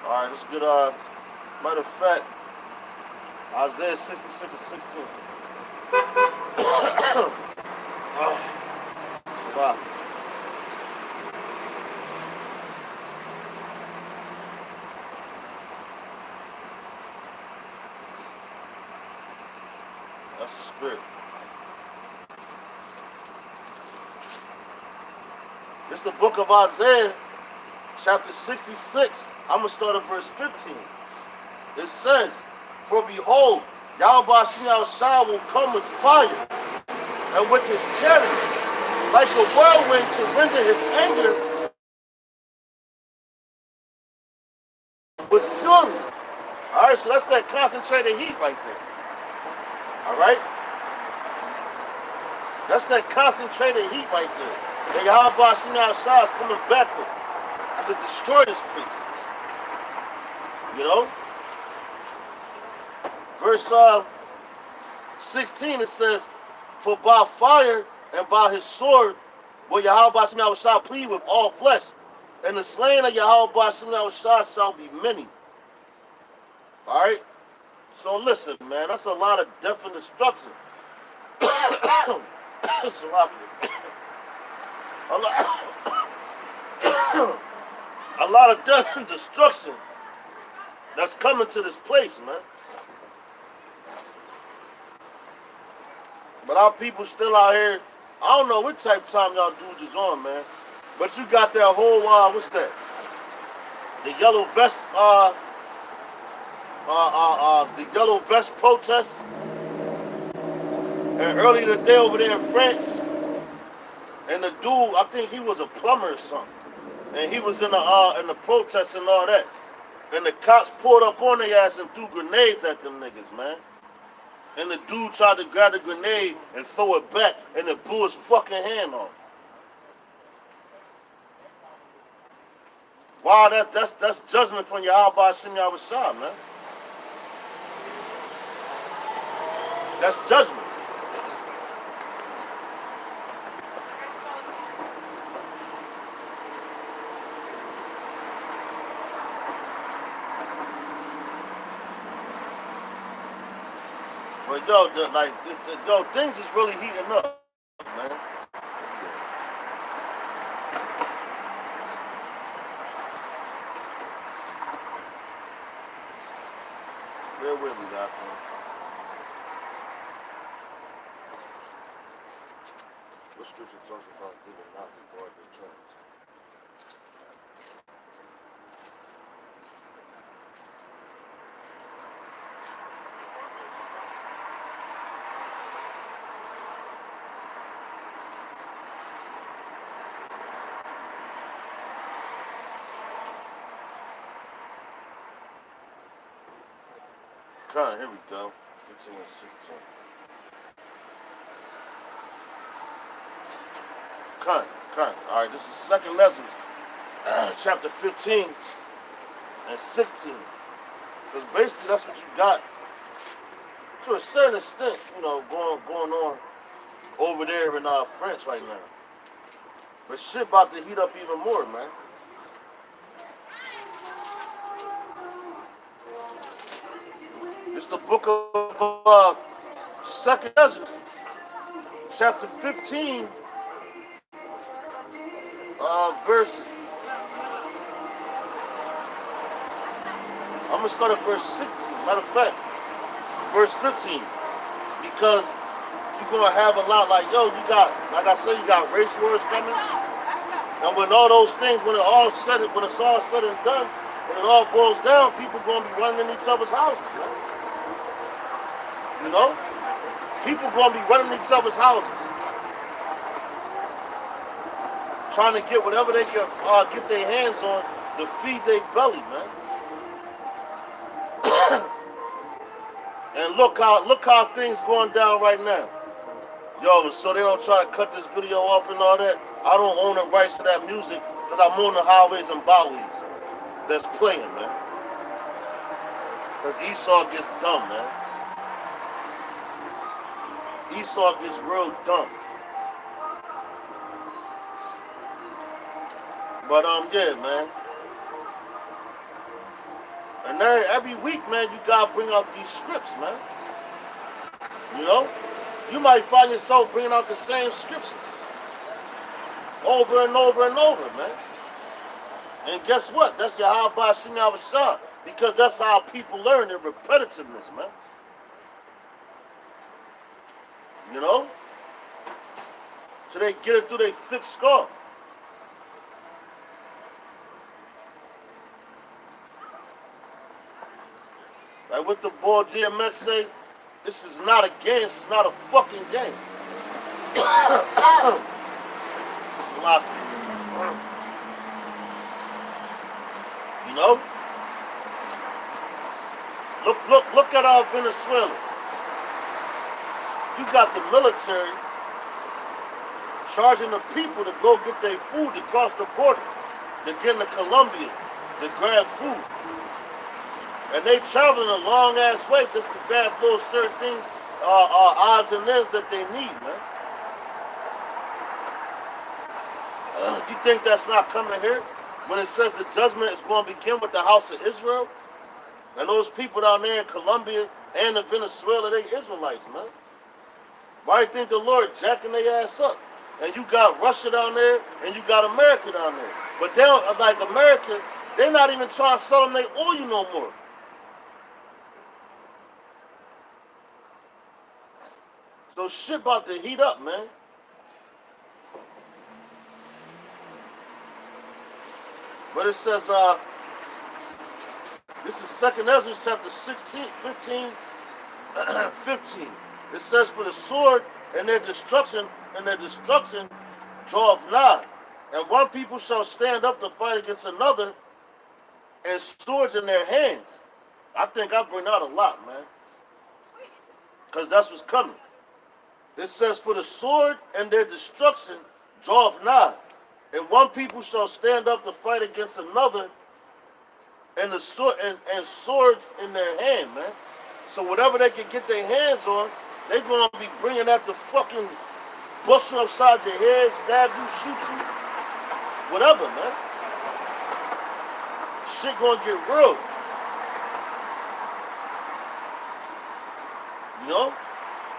Alright, let's get, matter of fact, Isaiah 66 and 16. Wow. That's the spirit. It's the book of Isaiah, chapter 66. I'm going to start at verse 15. It says, for behold, Yahweh Shai will come with fire, and with his chariots, like a whirlwind to render his anger with fury. Alright, so that's that concentrated heat right there. Alright? That's that concentrated heat right there. And Yahweh Shai is coming backward to destroy this place. You know? Verse 16, it says, for by fire and by his sword will Yahweh shall plead with all flesh, and the slain of Yahweh shall be many. Alright? So listen, man, that's a lot of death and destruction. It's a lot of death and destruction that's coming to this place, man. But our people still out here. I don't know what type of time y'all dudes is on, man. But you got that whole, what's that? The yellow vest, the yellow vest protest. And earlier today over there in France, and the dude, I think he was a plumber or something. And he was in the protest and all that. And the cops pulled up on their ass and threw grenades at them niggas, man. And the dude tried to grab the grenade and throw it back, and it blew his fucking hand off. Wow, that's judgment from Yahweh Shem Yahweh, man. That's judgment. But yo, things is really heating up, man. Bear with me, guys. What scripture talks about people not regard their parents? Con, here we go. 15 and 16. Con, con. All right, this is second lessons, chapter 15 and 16. Because basically that's what you got to a certain extent, going on over there in France right now. But shit about to heat up even more, man. It's the book of Second Ezra, chapter 15, verse. I'm gonna start at verse 16. Matter of fact, verse 15, because you're gonna have a lot like, yo, you got, like I said, you got race wars coming, and when all those things, when it's all said and done, when it all boils down, people gonna be running in each other's houses, man. You know, people gonna be running in each other's houses, trying to get whatever they can get their hands on to feed their belly, man. And look how things going down right now. Yo, so they don't try to cut this video off and all that. I don't own the rights to that music because I'm on the highways and byways that's playing, man. Because Esau gets dumb, man. Esau gets real dumb. But yeah, man. And every week, man, you gotta bring out these scripts, man. You know? You might find yourself bringing out the same scripture over and over and over, man. And guess what? That's your how by Shing Shah, because that's how people learn in repetitiveness, man. You know? So they get it through their thick skull. Like what the boy DMX say, this is not a game, this is not a fucking game. It's a lot. You know? Look at Venezuela. You got the military charging the people to go get their food to cross the border. To get into Colombia to grab food. And they traveling a long ass way just to grab those certain things, odds and ends that they need, man. You think that's not coming here? When it says the judgment is going to begin with the house of Israel? And those people down there in Colombia and in Venezuela, they Israelites, man. Why do you think the Lord jacking their ass up? And you got Russia down there and you got America down there. But they don't, like America, they're not even trying to sell them their oil no more. So shit about to heat up, man. But it says, this is 2nd Ezra chapter 15. It says, for the sword and their destruction draweth nigh. And one people shall stand up to fight against another, and swords in their hands. I think I bring out a lot, man. Because that's what's coming. It says, for the sword and their destruction draweth nigh. And one people shall stand up to fight against another, and the sword and swords in their hand, man. So whatever they can get their hands on, they're gonna be bringing that to fucking bust you upside your head, stab you, shoot you, whatever, man. Shit gonna get real. You know?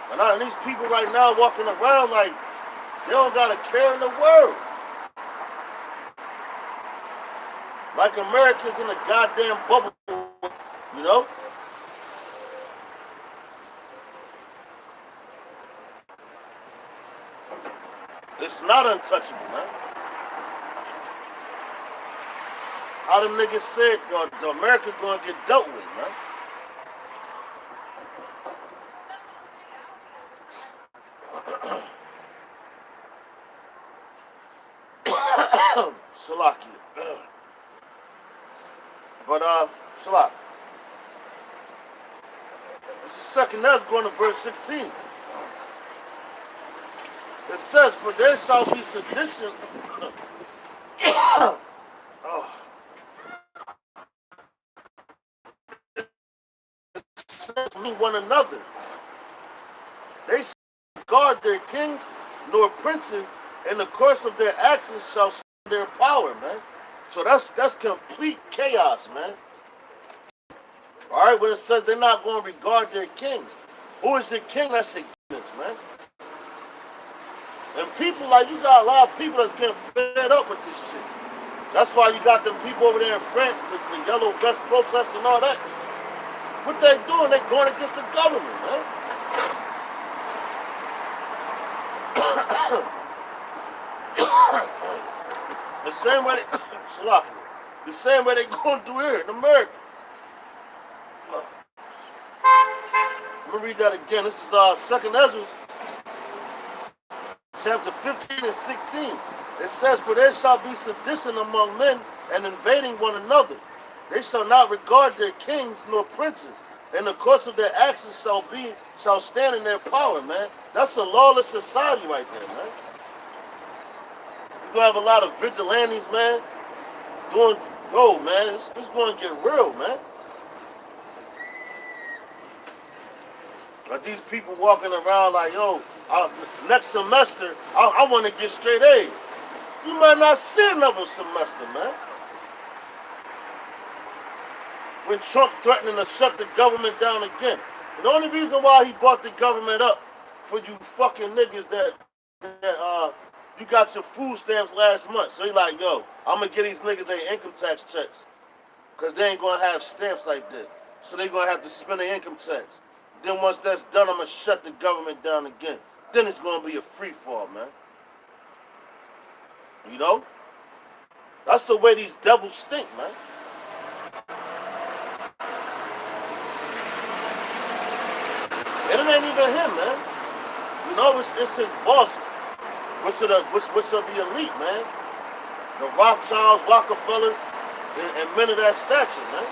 And these people right now walking around like they don't got a care in the world. Like Americans in a goddamn bubble, you know? It's not untouchable, man. How them niggas said, the America gonna get dealt with, man. Salaki. But, Salak. second Ezra, going to verse 16. It says, for there shall be sedition oh, one another. They shall guard their kings nor princes, and the course of their actions shall stand their power, man. So that's complete chaos, man. All right, when it says they're not going to regard their kings. Who is the king? That's the ignorance, man. And people, like, you got a lot of people that's getting fed up with this shit. That's why you got them people over there in France, the yellow vest protests and all that. What they doing, they going against the government, man. The same way the same way they going through here in America. Let me read that again. This is 2nd Ezra, chapter 15 and 16. It says, for there shall be sedition among men and invading one another. They shall not regard their kings nor princes, and the course of their actions shall stand in their power, man. That's a lawless society right there, man. You're gonna have a lot of vigilantes, man, man, it's gonna get real, man. Like these people walking around like, yo, next semester, I want to get straight A's. You might not see another semester, man. When Trump threatening to shut the government down again. And the only reason why he brought the government up for you fucking niggas that you got your food stamps last month. So he like, yo, I'm going to get these niggas their income tax checks. Because they ain't going to have stamps like that. So they going to have to spend their income tax. Then once that's done, I'm going to shut the government down again. Then it's going to be a free fall, man. You know? That's the way these devils stink, man. And it ain't even him, man. You know, it's his bosses. Which are the elite, man. The Rothschilds, Rockefellers, and men of that stature, man.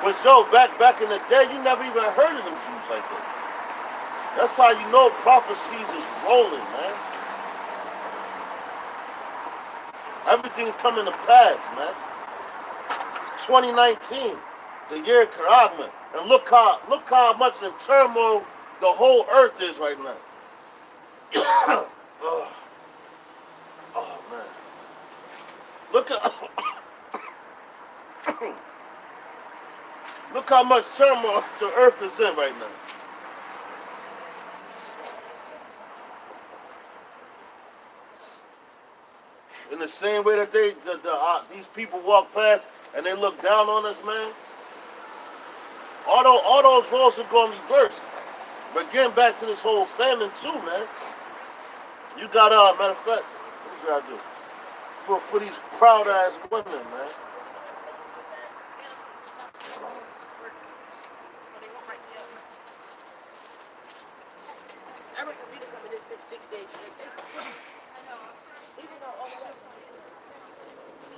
But yo, back in the day, you never even heard of them Jews like that. That's how you know prophecies is rolling, man. Everything's coming to pass, man. 2019, the year of Karagman. And look how much in turmoil the whole earth is right now. Oh man. Look how much turmoil the earth is in right now. In the same way that these people walk past and they look down on us, man. All those roles are going to reverse. But getting back to this whole famine too, man. You got matter of fact, what you gotta do for these proud ass women, man.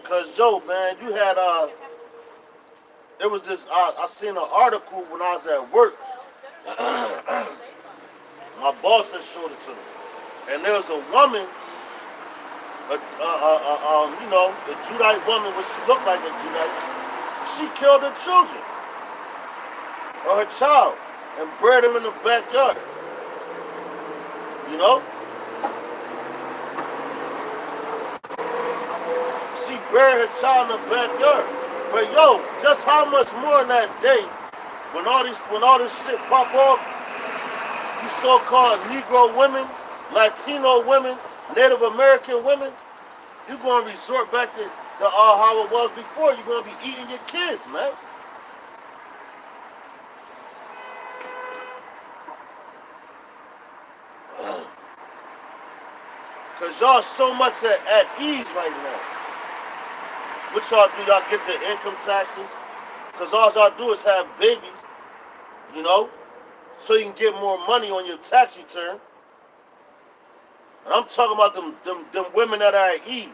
Cause yo, man, you had there was this I seen an article when I was at work. My boss had showed it to me, and there was a woman, you know, a Judite woman, which she looked like a Judite. She killed her children, or her child, and buried him in the backyard. You know, she buried her child in the backyard. But yo, just how much more in that day, when all this shit pop off, you so-called Negro women, Latino women, Native American women, you're going to resort back to how it was before. You're going to be eating your kids, man. Because y'all so much at ease right now. What y'all do? Y'all get the income taxes? Because all y'all do is have babies, you know, so you can get more money on your tax return. And I'm talking about them women that are at ease.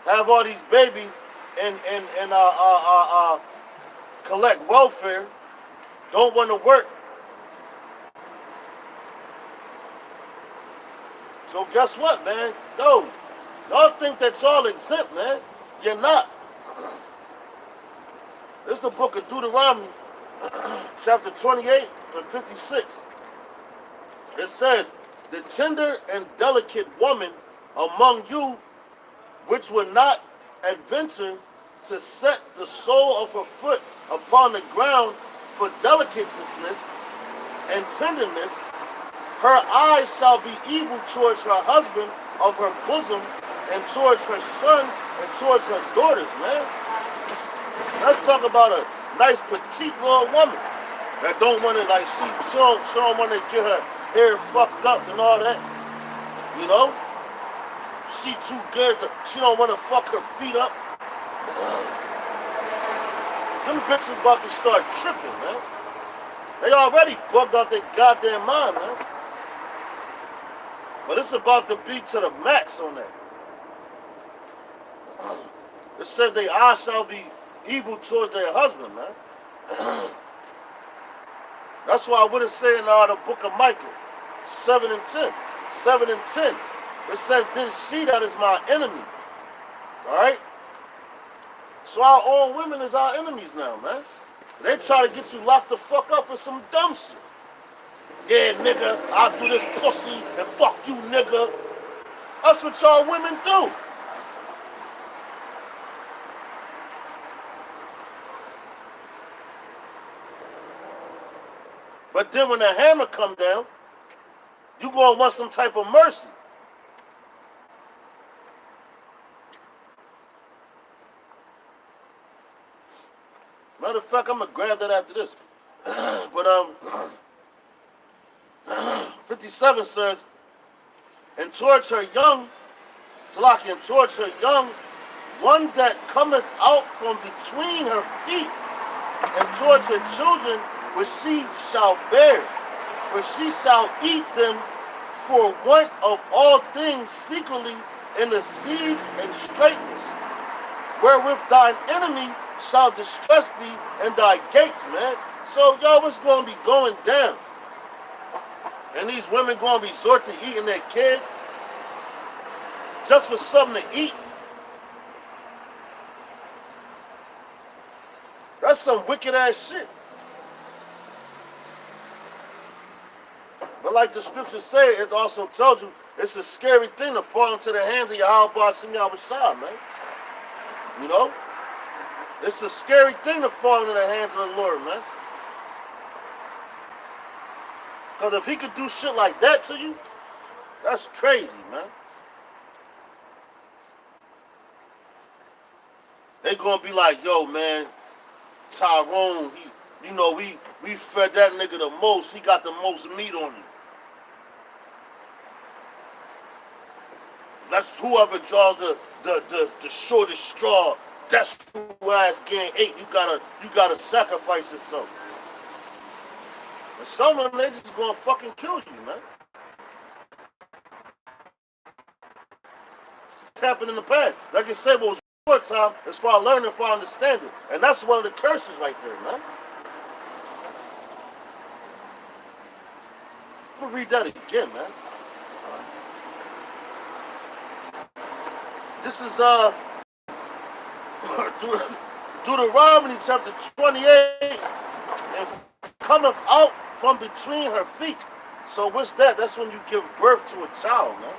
Have all these babies and collect welfare, don't want to work. So guess what, man? Yo, y'all think that y'all exempt, man. You're not. This is the book of Deuteronomy, chapter 28 and 56. It says, the tender and delicate woman among you, which would not adventure to set the sole of her foot upon the ground for delicateness and tenderness, her eyes shall be evil towards her husband of her bosom, and towards her son, and towards her daughters, man. Let's talk about a nice petite little woman that don't want to, like, she don't want to get her hair fucked up and all that. You know? She too good. She don't want to fuck her feet up. Them bitches about to start tripping, man. They already bugged out their goddamn mind, man. But it's about to be to the max on that. It says their eyes shall be evil towards their husband, man. That's why I would have said in the book of Micah, 7 and 10. 7 and 10. It says, then she that is my enemy. Alright? So our own women is our enemies now, man. They try to get you locked the fuck up for some dumb shit. Yeah, nigga, I'll do this pussy and fuck you, nigga. That's what y'all women do. But then when the hammer come down, you gonna want some type of mercy. Matter of fact, I'm gonna grab that after this. But 57 says, and towards her young, Zalaki, and towards her young, one that cometh out from between her feet, and towards her children, which she shall bear, for she shall eat them for want of all things secretly in the seeds and straightness, wherewith thine enemy shall distress thee in thy gates, man. So, yo, what's going to be going down? And these women going to resort to eating their kids just for something to eat? That's some wicked ass shit. But like the scriptures say, it also tells you it's a scary thing to fall into the hands of Yahweh Ba'ashim Yahushua, man. You know? It's a scary thing to fall into the hands of the Lord, man. Because if he could do shit like that to you, that's crazy, man. They gonna be like, yo, man, Tyrone, we fed that nigga the most. He got the most meat on you. That's whoever draws the shortest straw. That's who ass getting ate. You gotta sacrifice yourself. And some of them, they just gonna fucking kill you, man. It's happened in the past. Like I said, what was short time as far as learning, far understanding. And that's one of the curses right there, man. I'm gonna read that again, man. This is Deuteronomy chapter 28, and cometh out from between her feet. So what's that? That's when you give birth to a child, man.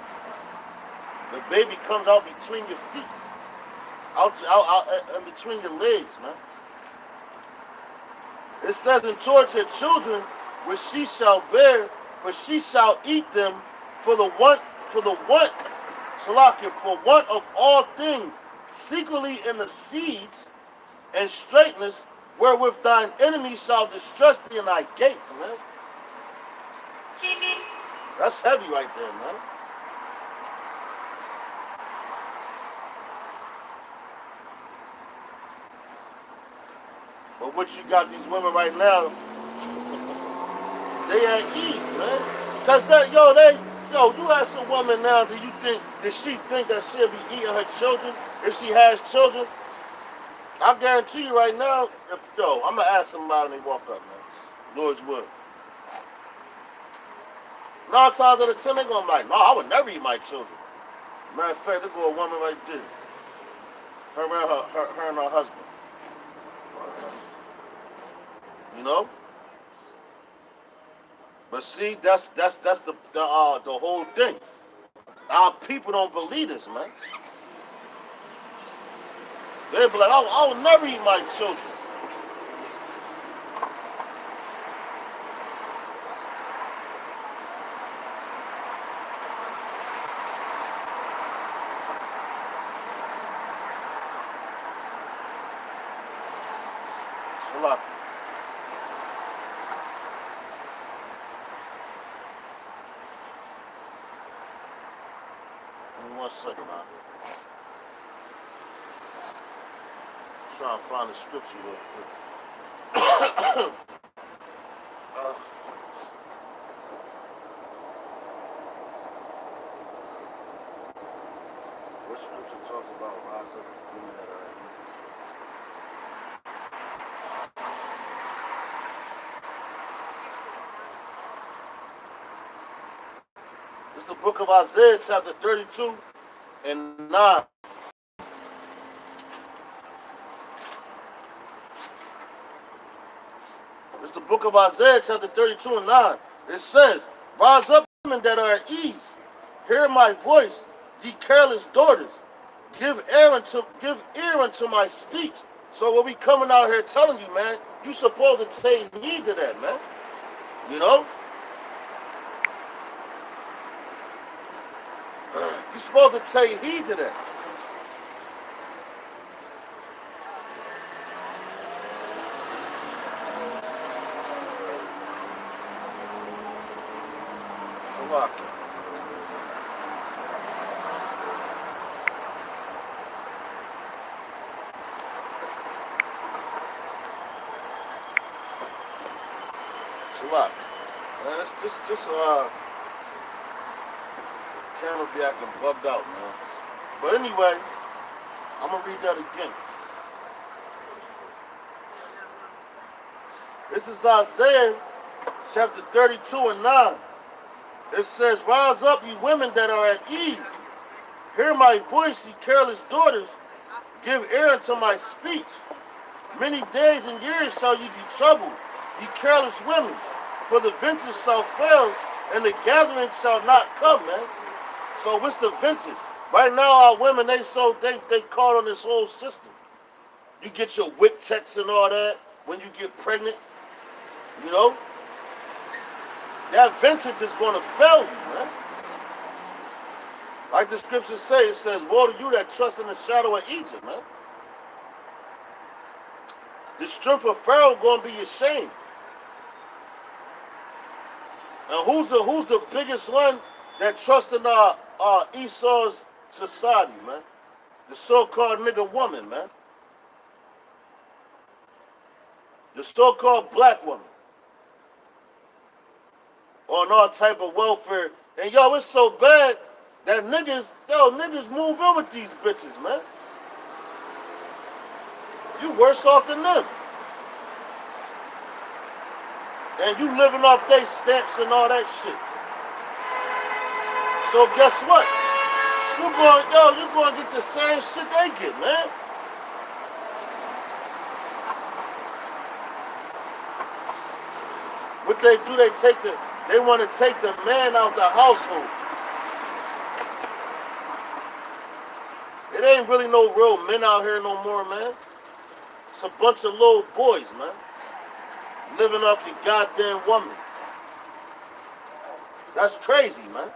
The baby comes out between your feet, out in between your legs, man. It says, and towards her children, which she shall bear, for she shall eat them for the want of all things, secretly in the seeds and straightness, wherewith thine enemy shall distress thee in thy gates, man. That's heavy right there, man. But what you got these women right now, they at ease, man. Cause you ask a woman now, does she think that she'll be eating her children if she has children? I guarantee you right now, if yo, I'm gonna ask somebody when they walk up, man. Lord's will. 9 times out of 10, they gonna be like, no, I would never eat my children. Matter of fact, there go a woman right there. Her and her husband. You know? But see, that's the whole thing. Our people don't believe this, man. They be like, I will never eat my children. Salaki. Give me 1 second now. Trying to find the scripture real quick. What scripture talks about rise up and doing that? It's the book of Isaiah, chapter 32 and 9. It's the book of Isaiah, chapter 32 and 9. It says, rise up, women that are at ease. Hear my voice, ye careless daughters. Give ear unto my speech. So what we coming out here telling you, man, you supposed to take heed to that, man. You know? You supposed to take heed to that. Salaki. Salaki. Man, it's just camera be acting bugged out, man. But anyway, I'm gonna read that again. This is Isaiah chapter 32 and 9. It says, rise up, ye women that are at ease. Hear my voice, ye careless daughters. Give ear unto my speech. Many days and years shall ye be troubled, ye careless women. For the vintage shall fail, and the gathering shall not come, man. So what's the vintage? Right now, our women, they caught on this whole system. You get your WIC checks and all that when you get pregnant. You know? That vintage is going to fail you, man. Like the scriptures say, it says, woe to you that trust in the shadow of Egypt, man. The strength of Pharaoh going to be your shame. And who's the biggest one that trusts in Esau's society, man? The so-called nigga woman, man. The so-called black woman. On all type of welfare. And yo, it's so bad that niggas move in with these bitches, man. You worse off than them. And you living off their stamps and all that shit. So guess what? You going to get the same shit they get, man. What they do, they want to take the man out the household. It ain't really no real men out here no more, man. It's a bunch of little boys, man. Living off your goddamn woman. That's crazy, man.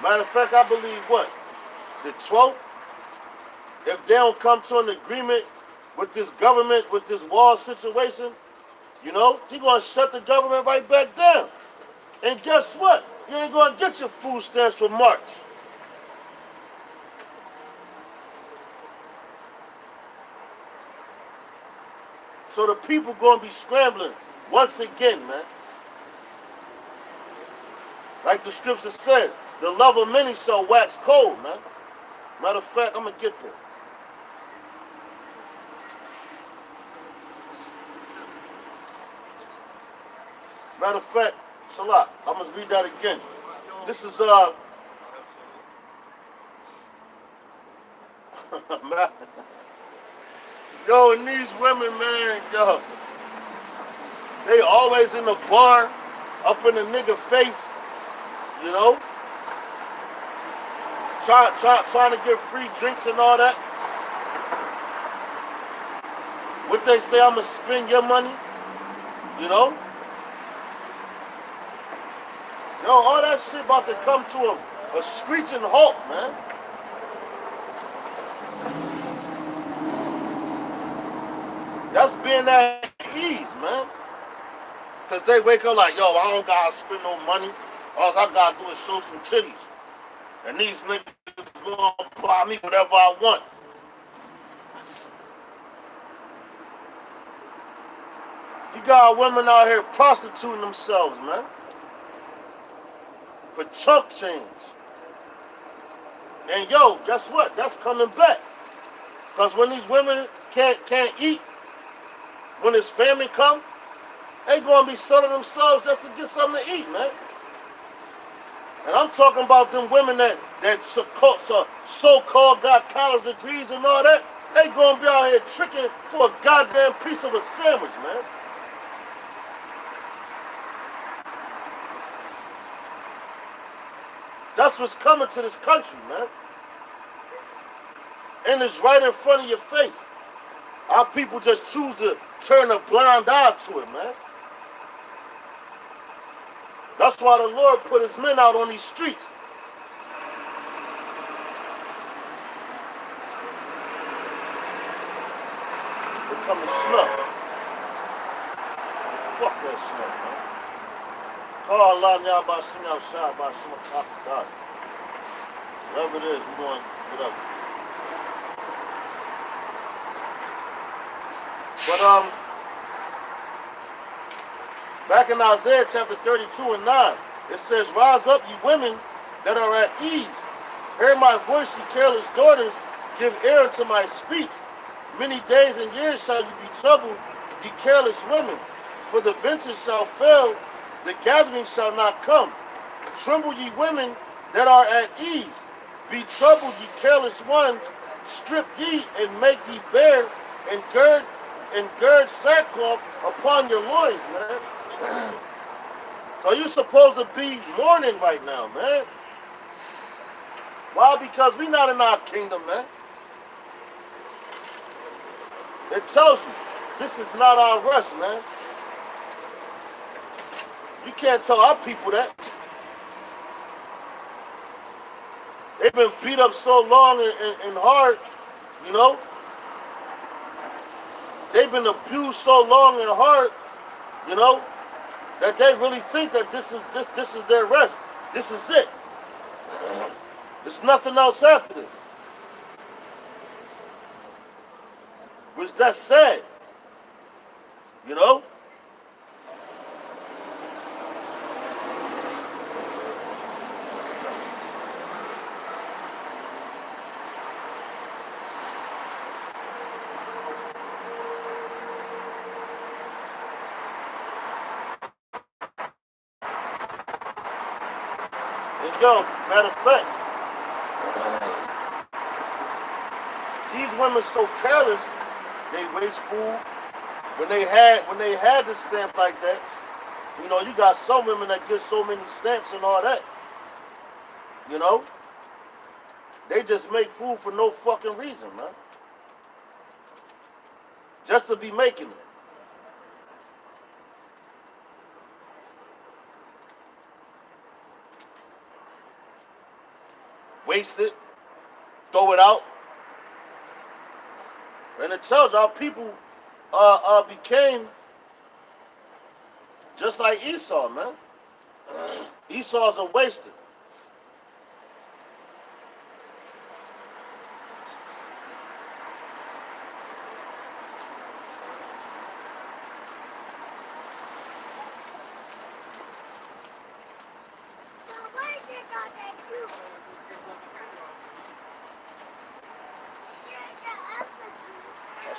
Matter of fact, I believe what? The 12th, if they don't come to an agreement with this government, with this wall situation, you know, he's going to shut the government right back down. And guess what? You ain't going to get your food stamps for March. So the people going to be scrambling once again, man. Like the scripture said, The love of many shall wax cold, man. Matter of fact, I'm gonna get there. Matter of fact, Salah, I'm gonna read that again. This is man. Yo, and these women, man, yo, they always in the bar, up in the nigga face, you know, trying to get free drinks and all that. What they say, I'ma spend your money, you know? Yo, all that shit about to come to a screeching halt, man. That's being at ease, man. Cause they wake up like, yo, I don't gotta spend no money. All I gotta do is show some titties. And these niggas gonna buy me whatever I want. You got women out here prostituting themselves, man. For chump change. And yo, guess what? That's coming back. Cause when these women can't eat, when his family come, they gonna be selling themselves just to get something to eat, man. And I'm talking about them women that so-called got college degrees and all that. They gonna be out here tricking for a goddamn piece of a sandwich, man. That's what's coming to this country, man. And it's right in front of your face. Our people just choose to turn a blind eye to it, man. That's why the Lord put his men out on these streets. Becoming snuff. Fuck that snuff, man. Call Allah Yahba Shim Yah Shah Ba Shim Yah. Whatever it is, we're going to get up. But back in Isaiah chapter 32 and 9, it says, rise up, ye women that are at ease. Hear my voice, ye careless daughters, give ear to my speech. Many days and years shall you be troubled, ye careless women. For the ventures shall fail, the gathering shall not come. Tremble, ye women that are at ease. Be troubled, ye careless ones. Strip ye and make ye bare, and gird sackcloth upon your loins, man. So you're supposed to be mourning right now, man. Why? Because we not in our kingdom, man. It tells you, this is not our rest, man. You can't tell our people that. They've been beat up so long and hard, you know. They've been abused so long and hard, you know, that they really think that this is their rest. This is it. There's nothing else after this. Which that's sad, you know. Yo, matter of fact, these women so careless, they waste food. When they had the stamps like that, you know, you got some women that get so many stamps and all that. You know? They just make food for no fucking reason, man. Just to be making it. Waste it, throw it out, and it tells you our people became just like Esau, man. Esau's a waster.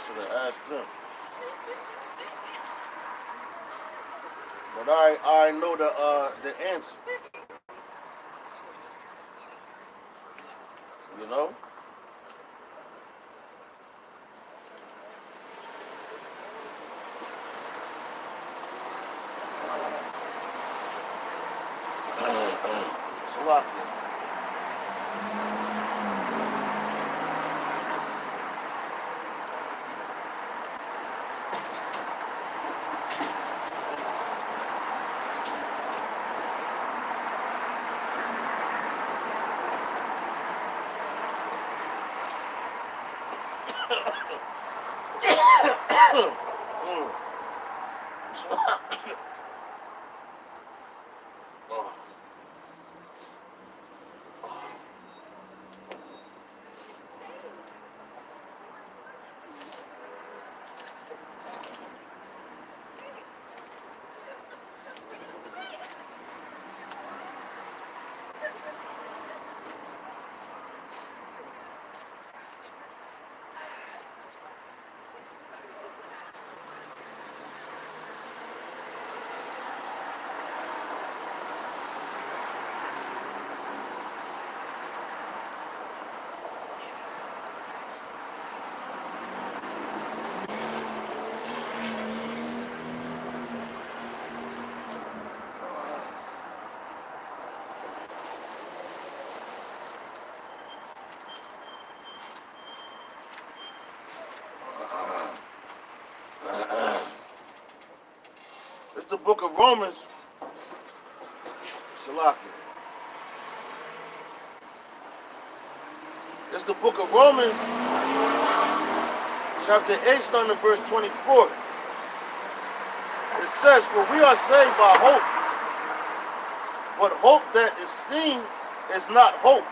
should have asked them. But I know the answer. You know? Salakia. It's the book of Romans. Salakia. It's the book of Romans, chapter 8, starting at verse 24. It says, "For we are saved by hope, but hope that is seen is not hope.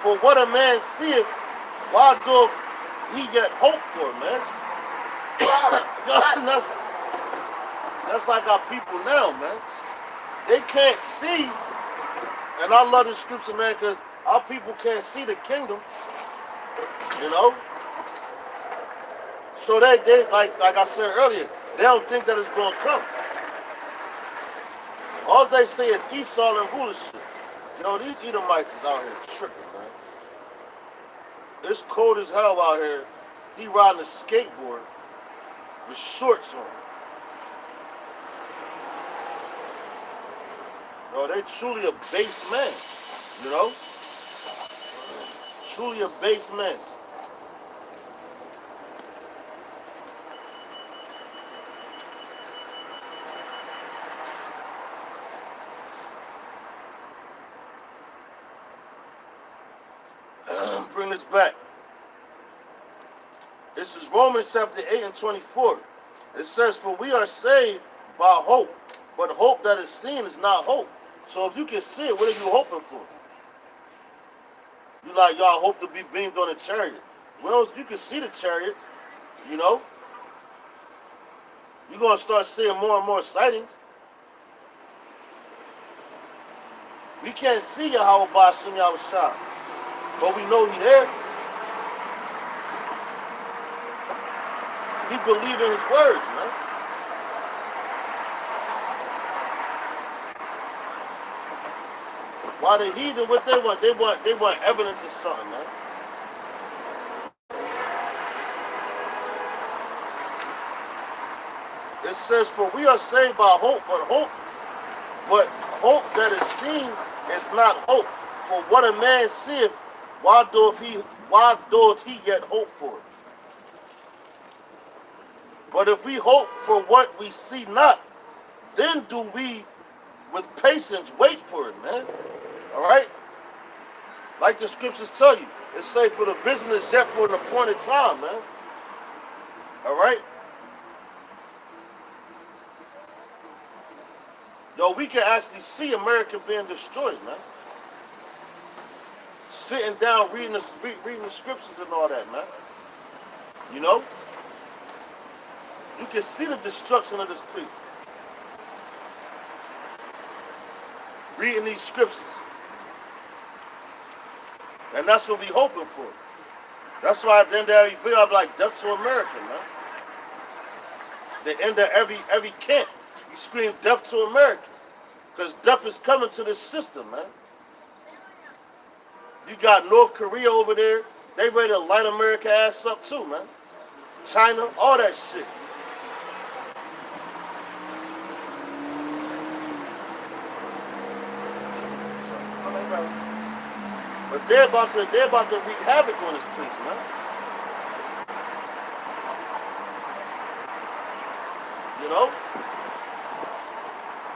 For what a man seeth, why doth he yet hope for?" Man. That's like our people now, man. They can't see, and I love this scripture, man, because our people can't see the kingdom, you know. So they like I said earlier, they don't think that it's going to come. All they say is Esau and rulership. You know, these Edomites is out here tripping, man. It's cold as hell out here. He riding a skateboard with shorts on. No, they truly a base man, you know? Truly a base man. Bring this back. This is Romans chapter 8 and 24. It says, "For we are saved by hope, but hope that is seen is not hope." So if you can see it, what are you hoping for? You like, y'all hope to be beamed on a chariot. Well, you can see the chariots, you know. You're going to start seeing more and more sightings. We can't see Yahweh Ba'ashem Yahushua, but we know He there. We believe in His words, man. Why the heathen, what they want? They want evidence of something, man. It says, "For we are saved by hope, but hope that is seen is not hope. For what a man seeth, why doth he yet hope for it? But if we hope for what we see not, then do we with patience wait for it," man. All right? Like the scriptures tell you, it say for the vision is yet for an appointed time, man. All right? Yo, we can actually see America being destroyed, man. Sitting down, reading the scriptures and all that, man. You know? You can see the destruction of this place. Reading these scriptures. And that's what we're hoping for. That's why at the end of every video, I'm like, death to America, man. The end of every camp, you scream death to America. Because death is coming to this system, man. You got North Korea over there. They ready to light America ass up too, man. China, all that shit. But they're about to wreak havoc on this place, man. You know?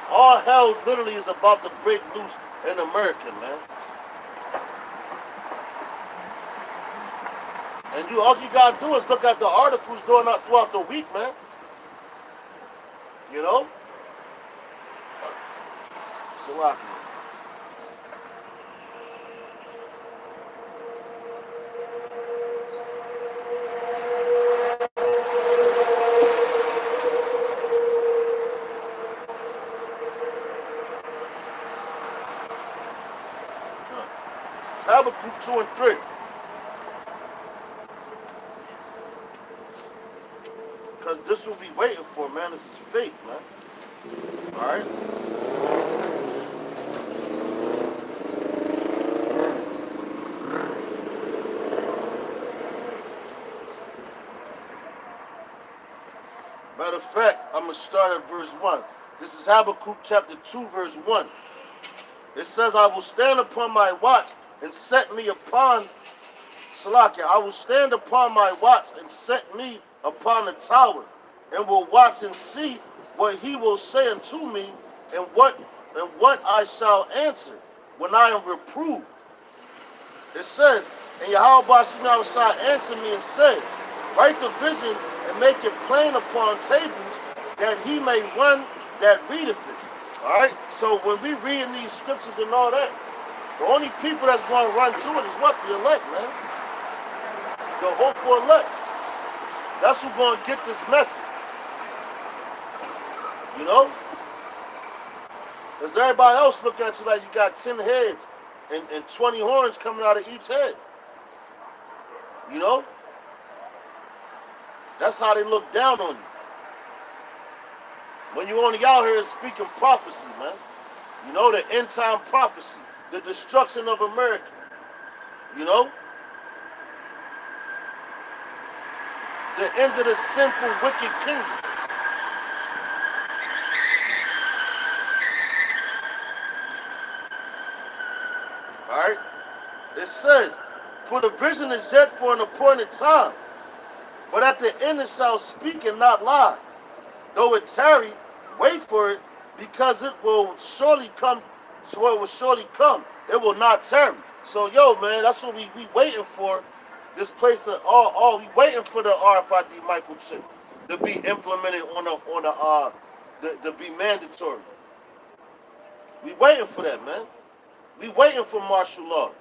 All hell literally is about to break loose in America, man. And all you gotta do is look at the articles throughout the week, man. You know? Salaki. Habakkuk 2 and 3. Because this will be waiting for, man. This is faith, man. Alright? Matter of fact, I'm going to start at verse 1. This is Habakkuk chapter 2, verse 1. It says, I will stand upon my watch and set me upon Salakia. I will stand upon my watch and set me upon the tower, and will watch and see what he will say unto me, and what I shall answer when I am reproved. It says, and Yahweh shall answer me and say, write the vision and make it plain upon tables, that he may run that readeth it. All right. So when we reading these scriptures and all that, the only people that's going to run to it is what? The elect, man. The hopeful elect. That's who's going to get this message. You know? Because everybody else look at you like you got 10 heads and 20 horns coming out of each head. You know? That's how they look down on you. When you only out here speaking prophecy, man. You know, the end time prophecy. The destruction of America. You know? The end of the sinful, wicked kingdom. Alright? It says, for the vision is yet for an appointed time, but at the end it shall speak and not lie. Though it tarry, wait for it, because it will surely come. So it will surely come. It will not tarry. So yo, man, that's what we waiting for. This place to we waiting for the RFID microchip to be implemented to be mandatory. We waiting for that, man. We waiting for martial law,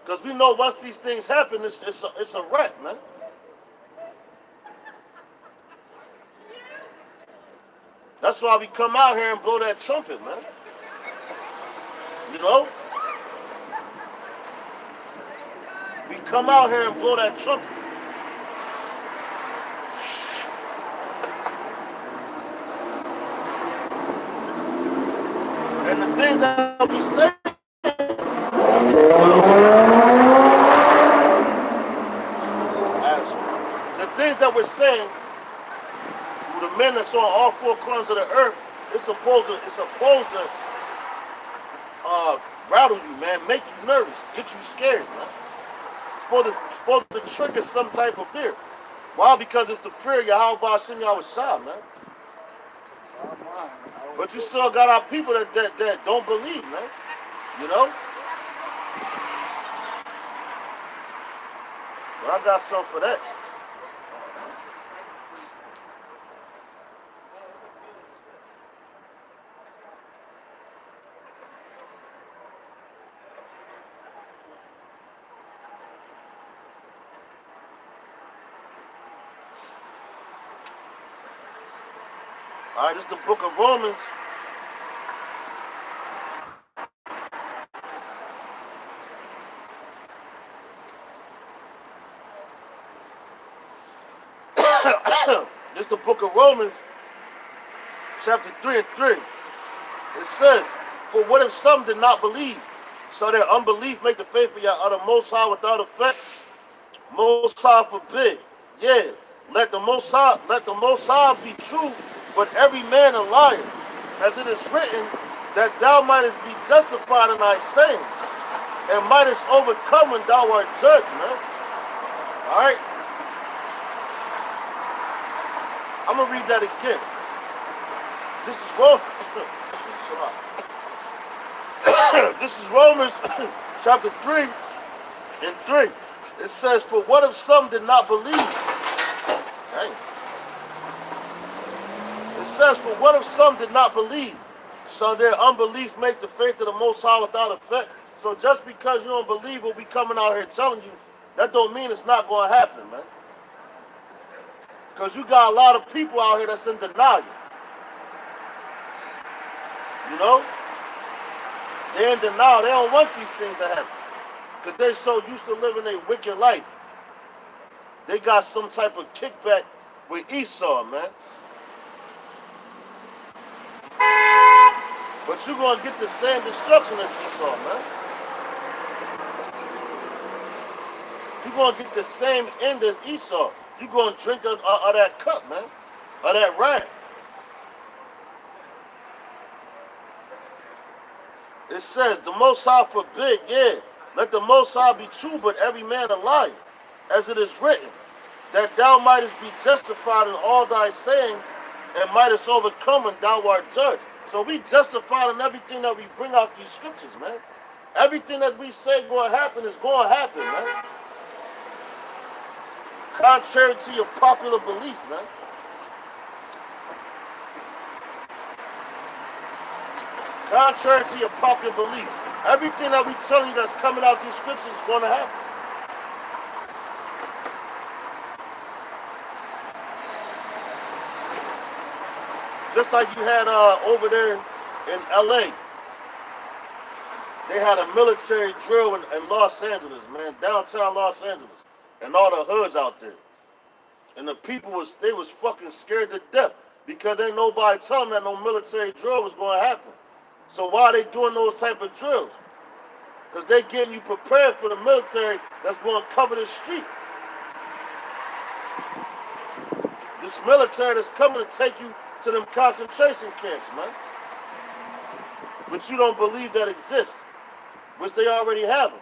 because we know once these things happen, it's a wrap, man. That's why we come out here and blow that trumpet, man. You know? We come out here and blow that trumpet. And the things that we say, the things that we're saying, the men that's on all four corners of the earth, it's supposed to rattle you, man, make you nervous, get you scared, man. It's supposed to trigger some type of fear. Why? Because it's the fear of Yahweh Hashem Yahushua, man. But you still got our people that don't believe, man. You know? But I got something for that. All right, this is the book of Romans. This is the book of Romans, chapter 3 and 3. It says, for what if some did not believe? So their unbelief make the faith of the Most High without effect? Most High forbid. Yeah, let the Most High be true, but every man a liar. As it is written, that thou mightest be justified in thy sayings, and mightest overcome when thou art judged, man. Alright? I'm going to read that again. This is Romans. This is Romans chapter 3 and 3. It says, for what if some did not believe? Dang. It says, for what if some did not believe? So their unbelief make the faith of the Most High without effect. So just because you don't believe what we coming out here telling you, that don't mean it's not going to happen, man. Because you got a lot of people out here that's in denial. You know? They're in denial. They don't want these things to happen. Because they're so used to living a wicked life. They got some type of kickback with Esau, man. But you're going to get the same destruction as Esau, man. You're going to get the same end as Esau. You're going to drink of that cup, man. Of that wrath. It says, the Most High forbid, yeah. Let the Most High be true, but every man a liar. As it is written, that thou mightest be justified in all thy sayings, and mightest overcome when thou art judged. So we justified in everything that we bring out these scriptures, man. Everything that we say going to happen is going to happen, man. Contrary to your popular belief, man. Contrary to your popular belief. Everything that we telling you that's coming out these scriptures is going to happen. Just like you had over there in LA. They had a military drill in Los Angeles, man. Downtown Los Angeles. And all the hoods out there. And the people was fucking scared to death. Because ain't nobody telling them that no military drill was going to happen. So why are they doing those type of drills? Because they getting you prepared for the military that's going to cover the street. This military that's coming to take you to them concentration camps, man. But you don't believe that exists, which they already have them.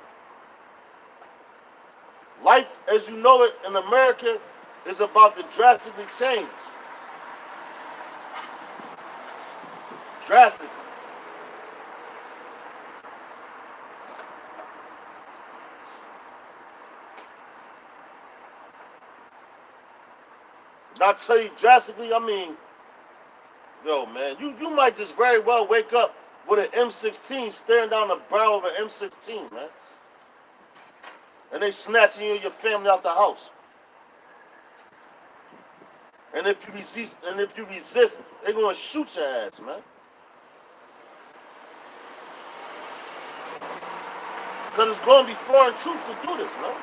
Life as you know it in America is about to drastically change. Drastically. And I tell you drastically, I mean, yo, man, you might just very well wake up with an M16 staring down the barrel of an M16, man. And they snatching you and your family out the house. And if you resist, they're gonna shoot your ass, man. Because it's gonna be foreign troops to do this, man.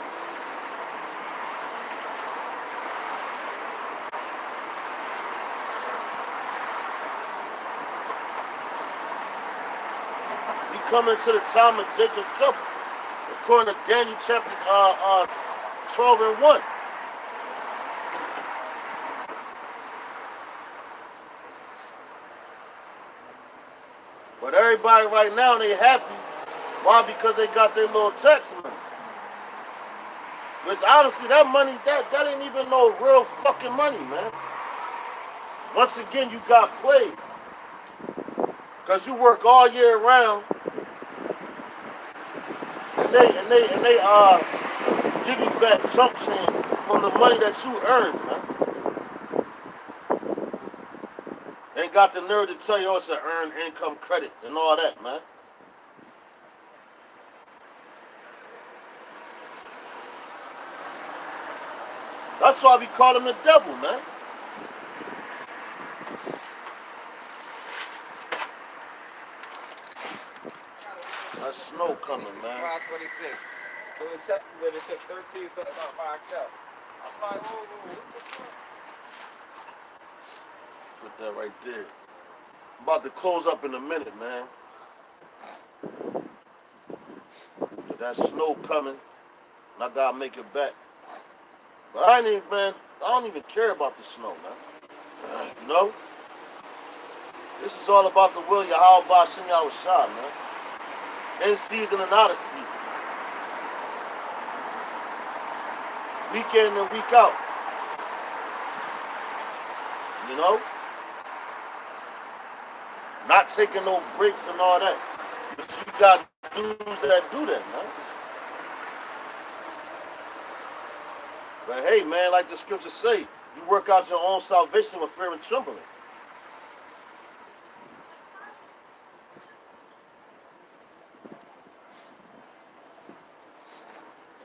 We coming to the time of Jacob's trouble. According to Daniel chapter 12 and 1. But everybody right now, they happy. Why? Because they got their little tax money. Which honestly, that money, that ain't even no real fucking money, man. Once again, you got played. Because you work all year round. And they give you back chump change from the money that you earned, man. Ain't got the nerve to tell you it's an earned income credit and all that, man. That's why we call him the devil, man. That snow coming, man. 526. So it took 13 something about 5 cups. I'm like, whoa, what the fuck? Put that right there. I'm about to close up in a minute, man. That snow coming, and I gotta make it back. But I ain't even, man, I don't even care about the snow, man. You know? This is all about the will of Yahweh Ba'Shem Yahushua, man. In season and out of season. Week in and week out. You know? Not taking no breaks and all that. But you got dudes that do that, man. But hey, man, like the scriptures say, you work out your own salvation with fear and trembling.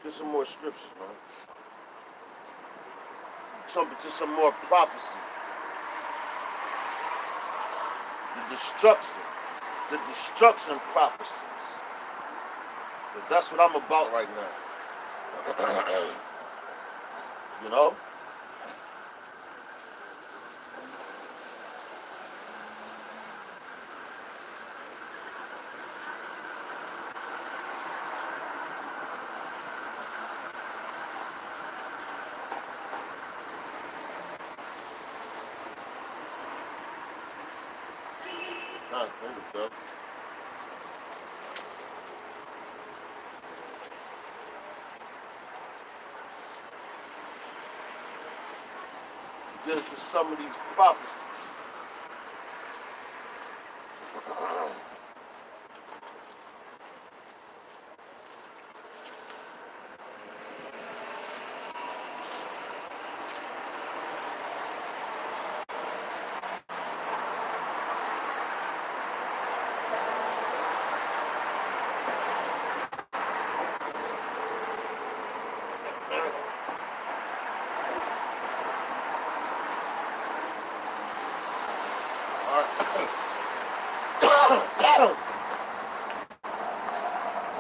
Get some more scriptures, man. Jump into some more prophecy. The destruction prophecies. But that's what I'm about right now. You know? There we go. Get into some of these prophecies.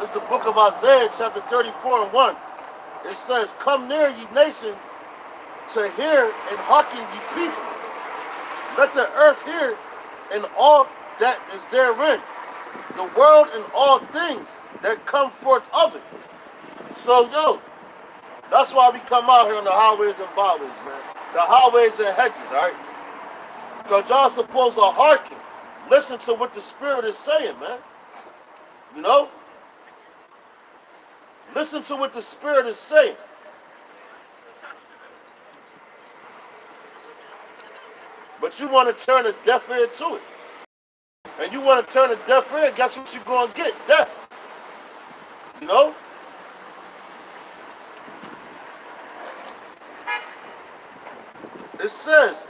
It's the book of Isaiah, chapter 34 and 1. It says, "Come near, ye nations, to hear and hearken, ye people. Let the earth hear and all that is therein, the world and all things that come forth of it." So, yo, that's why we come out here on the highways and byways, man. The highways and hedges, all right? Because y'all supposed to hearken. Listen to what the Spirit is saying, man. You know? Listen to what the Spirit is saying. But you want to turn a deaf ear to it. And you want to turn a deaf ear, guess what you're going to get? Death. You know? It says,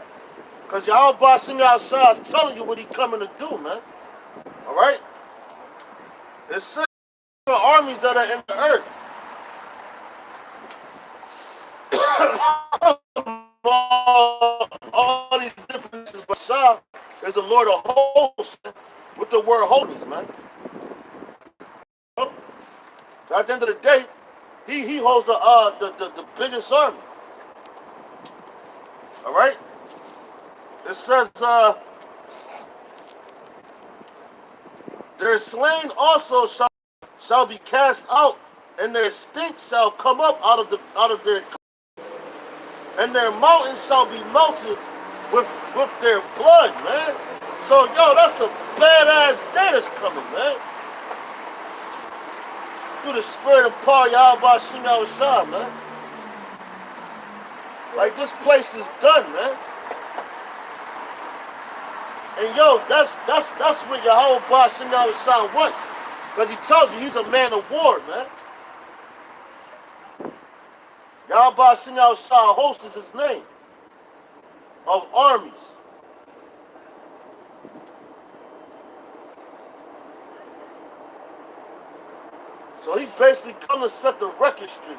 because Yahweh Ba'Shem Yahushua is telling you what he's coming to do, man. All right? It says the armies that are in the earth. all these differences, but Shah is the Lord of hosts with the word holiness, man. At the end of the day, he holds the biggest army. All right? It says, their slain also shall be cast out, and their stink shall come up out of their, and their mountains shall be melted with their blood, man. So, yo, that's a badass day that's coming, man. Through the spirit of power, Yahweh Ba'Shem Yahushua, man. Like, this place is done, man. And yo, that's what Yahweh Ba'Shem Yahushua wants. Because he tells you he's a man of war, man. Yahweh Ba'Shem Yahushua host is his name. Of armies. So he basically come to set the record straight.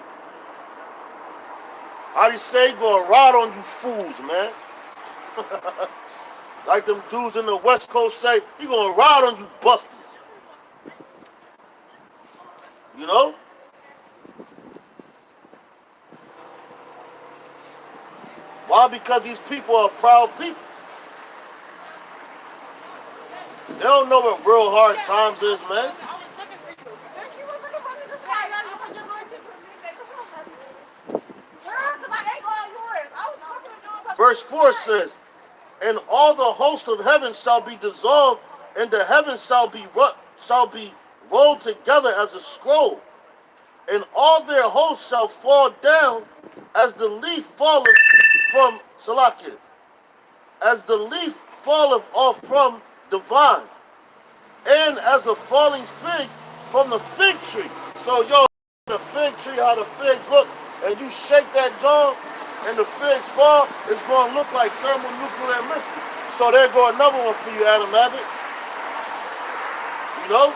How do you say he gonna ride on you fools, man? Like them dudes in the West Coast say, he gonna ride on you busters. You know? Why? Because these people are proud people. They don't know what real hard times is, man. Verse 4 says, and all the host of heaven shall be dissolved, and the heavens shall be rolled together as a scroll, and all their hosts shall fall down as the leaf falleth from Salakia, as the leaf falleth off from the vine, and as a falling fig from the fig tree. So, yo, the fig tree, how the figs look, and you shake that joint, and the figs fall, it's going to look like thermonuclear missile. So there go another one for you, Adam Abbott. You know?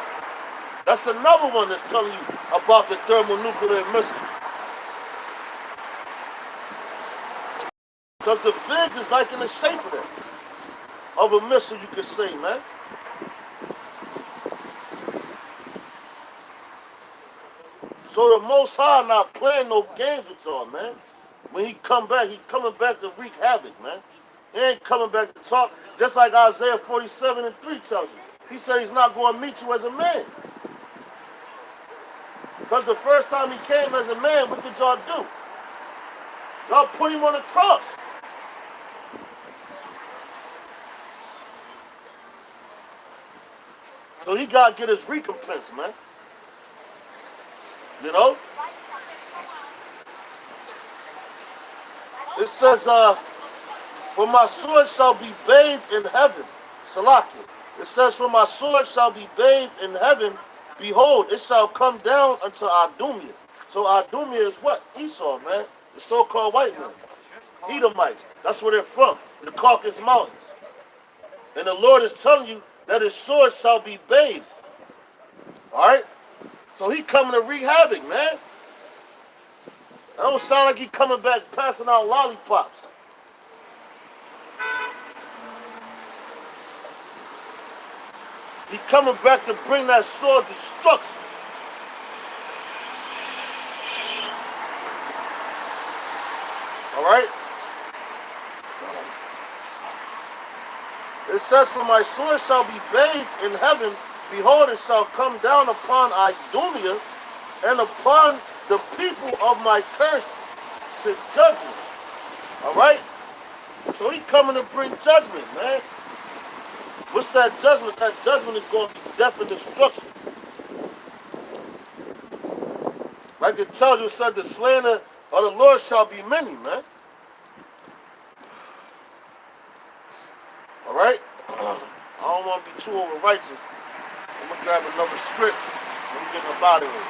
That's another one that's telling you about the thermonuclear missile. Because the figs is like in the shape of that. Of a missile, you could say, man. So the Most High not playing no games with y'all, man. When he come back, he coming back to wreak havoc, man. He ain't coming back to talk, just like Isaiah 47:3 tells you. He said he's not going to meet you as a man. Because the first time he came as a man, what did y'all do? Y'all put him on the cross. So he got to get his recompense, man. You know? It says, for my sword shall be bathed in heaven. Salakia. It says, for my sword shall be bathed in heaven. Behold, it shall come down unto Adumia. So Adumia is what? Esau, man. The so-called white man. Edomites. That's where they're from. The Caucasus Mountains. And the Lord is telling you that his sword shall be bathed. Alright? So he coming to wreak havoc, man. That don't sound like he coming back passing out lollipops. He coming back to bring that sword destruction. Alright? It says, for my sword shall be bathed in heaven. Behold, it shall come down upon Idumea and upon the people of my curse to judgment. Alright? So he coming to bring judgment, man. What's that judgment? That judgment is going to be death and destruction. Like it tells you, it said the slander of the Lord shall be many, man. Alright? I don't want to be too over righteous. I'm going to grab another script and we get up out of here.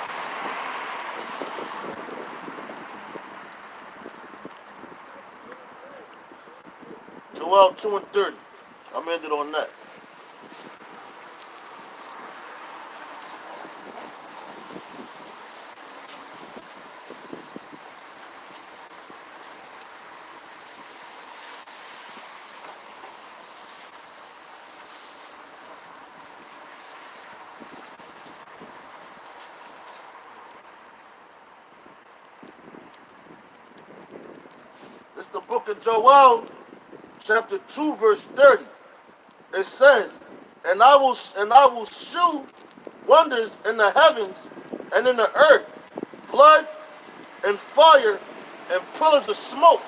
Joel 2:30. I'm ended on that. It's the book of Joel, chapter 2, verse 30. It says, and I will shew wonders in the heavens and in the earth, blood and fire and pillars of smoke.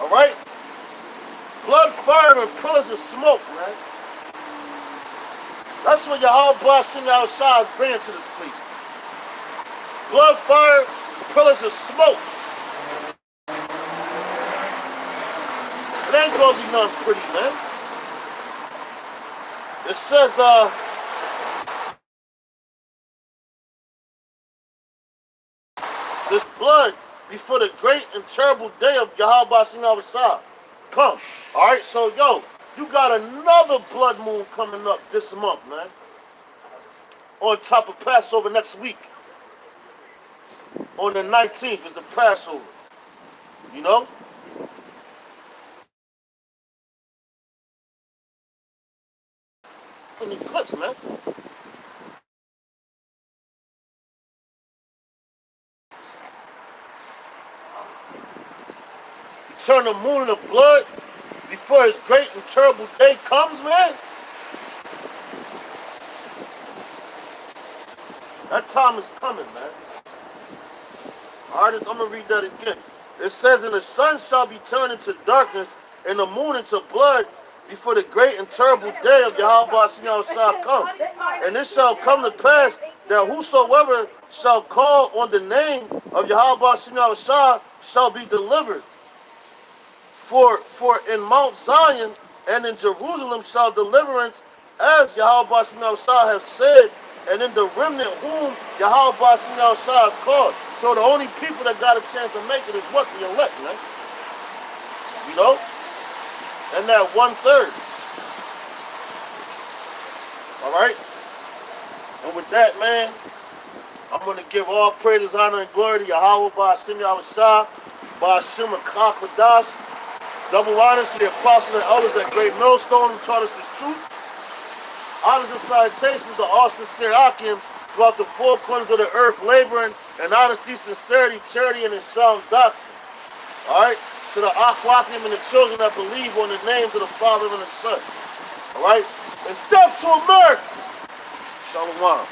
Alright? Blood, fire, and pillars of smoke, man. That's what Yahweh Bashim Yahushua is bringing to this place. Blood, fire, pillars of smoke. It ain't gonna be nothing pretty, man. It says, this blood before the great and terrible day of Yahweh Bashim Yahushua come. Alright, so yo, you got another blood moon coming up this month, man. On top of Passover next week. On the 19th is the Passover. You know? An eclipse, man. You turn the moon into blood before his great and terrible day comes, man. That time is coming, man. All right, I'm going to read that again. It says, and the sun shall be turned into darkness, and the moon into blood, before the great and terrible day of Yahweh shall come. And it shall come to pass that whosoever shall call on the name of Yahweh shall be delivered. For in Mount Zion and in Jerusalem shall deliverance, as Yahweh have said, and in the remnant whom Yahweh has called. So the only people that got a chance to make it is what? The elect, man. You know? And that 1/3. All right? And with that, man, I'm going to give all praises, honor, and glory to Yahweh, Ba'ashem Yahushua, Ba'ashem Rakakadash. Double honors to the apostles and elders at Great Millstone who taught us this truth. Honors and salutations to all sincere Akim throughout the four corners of the earth, laboring in honesty, sincerity, charity, and in sound doctrine. All right? To the Akwakim and the children that believe on the names of the Father and the Son. All right? And death to America. Shalom.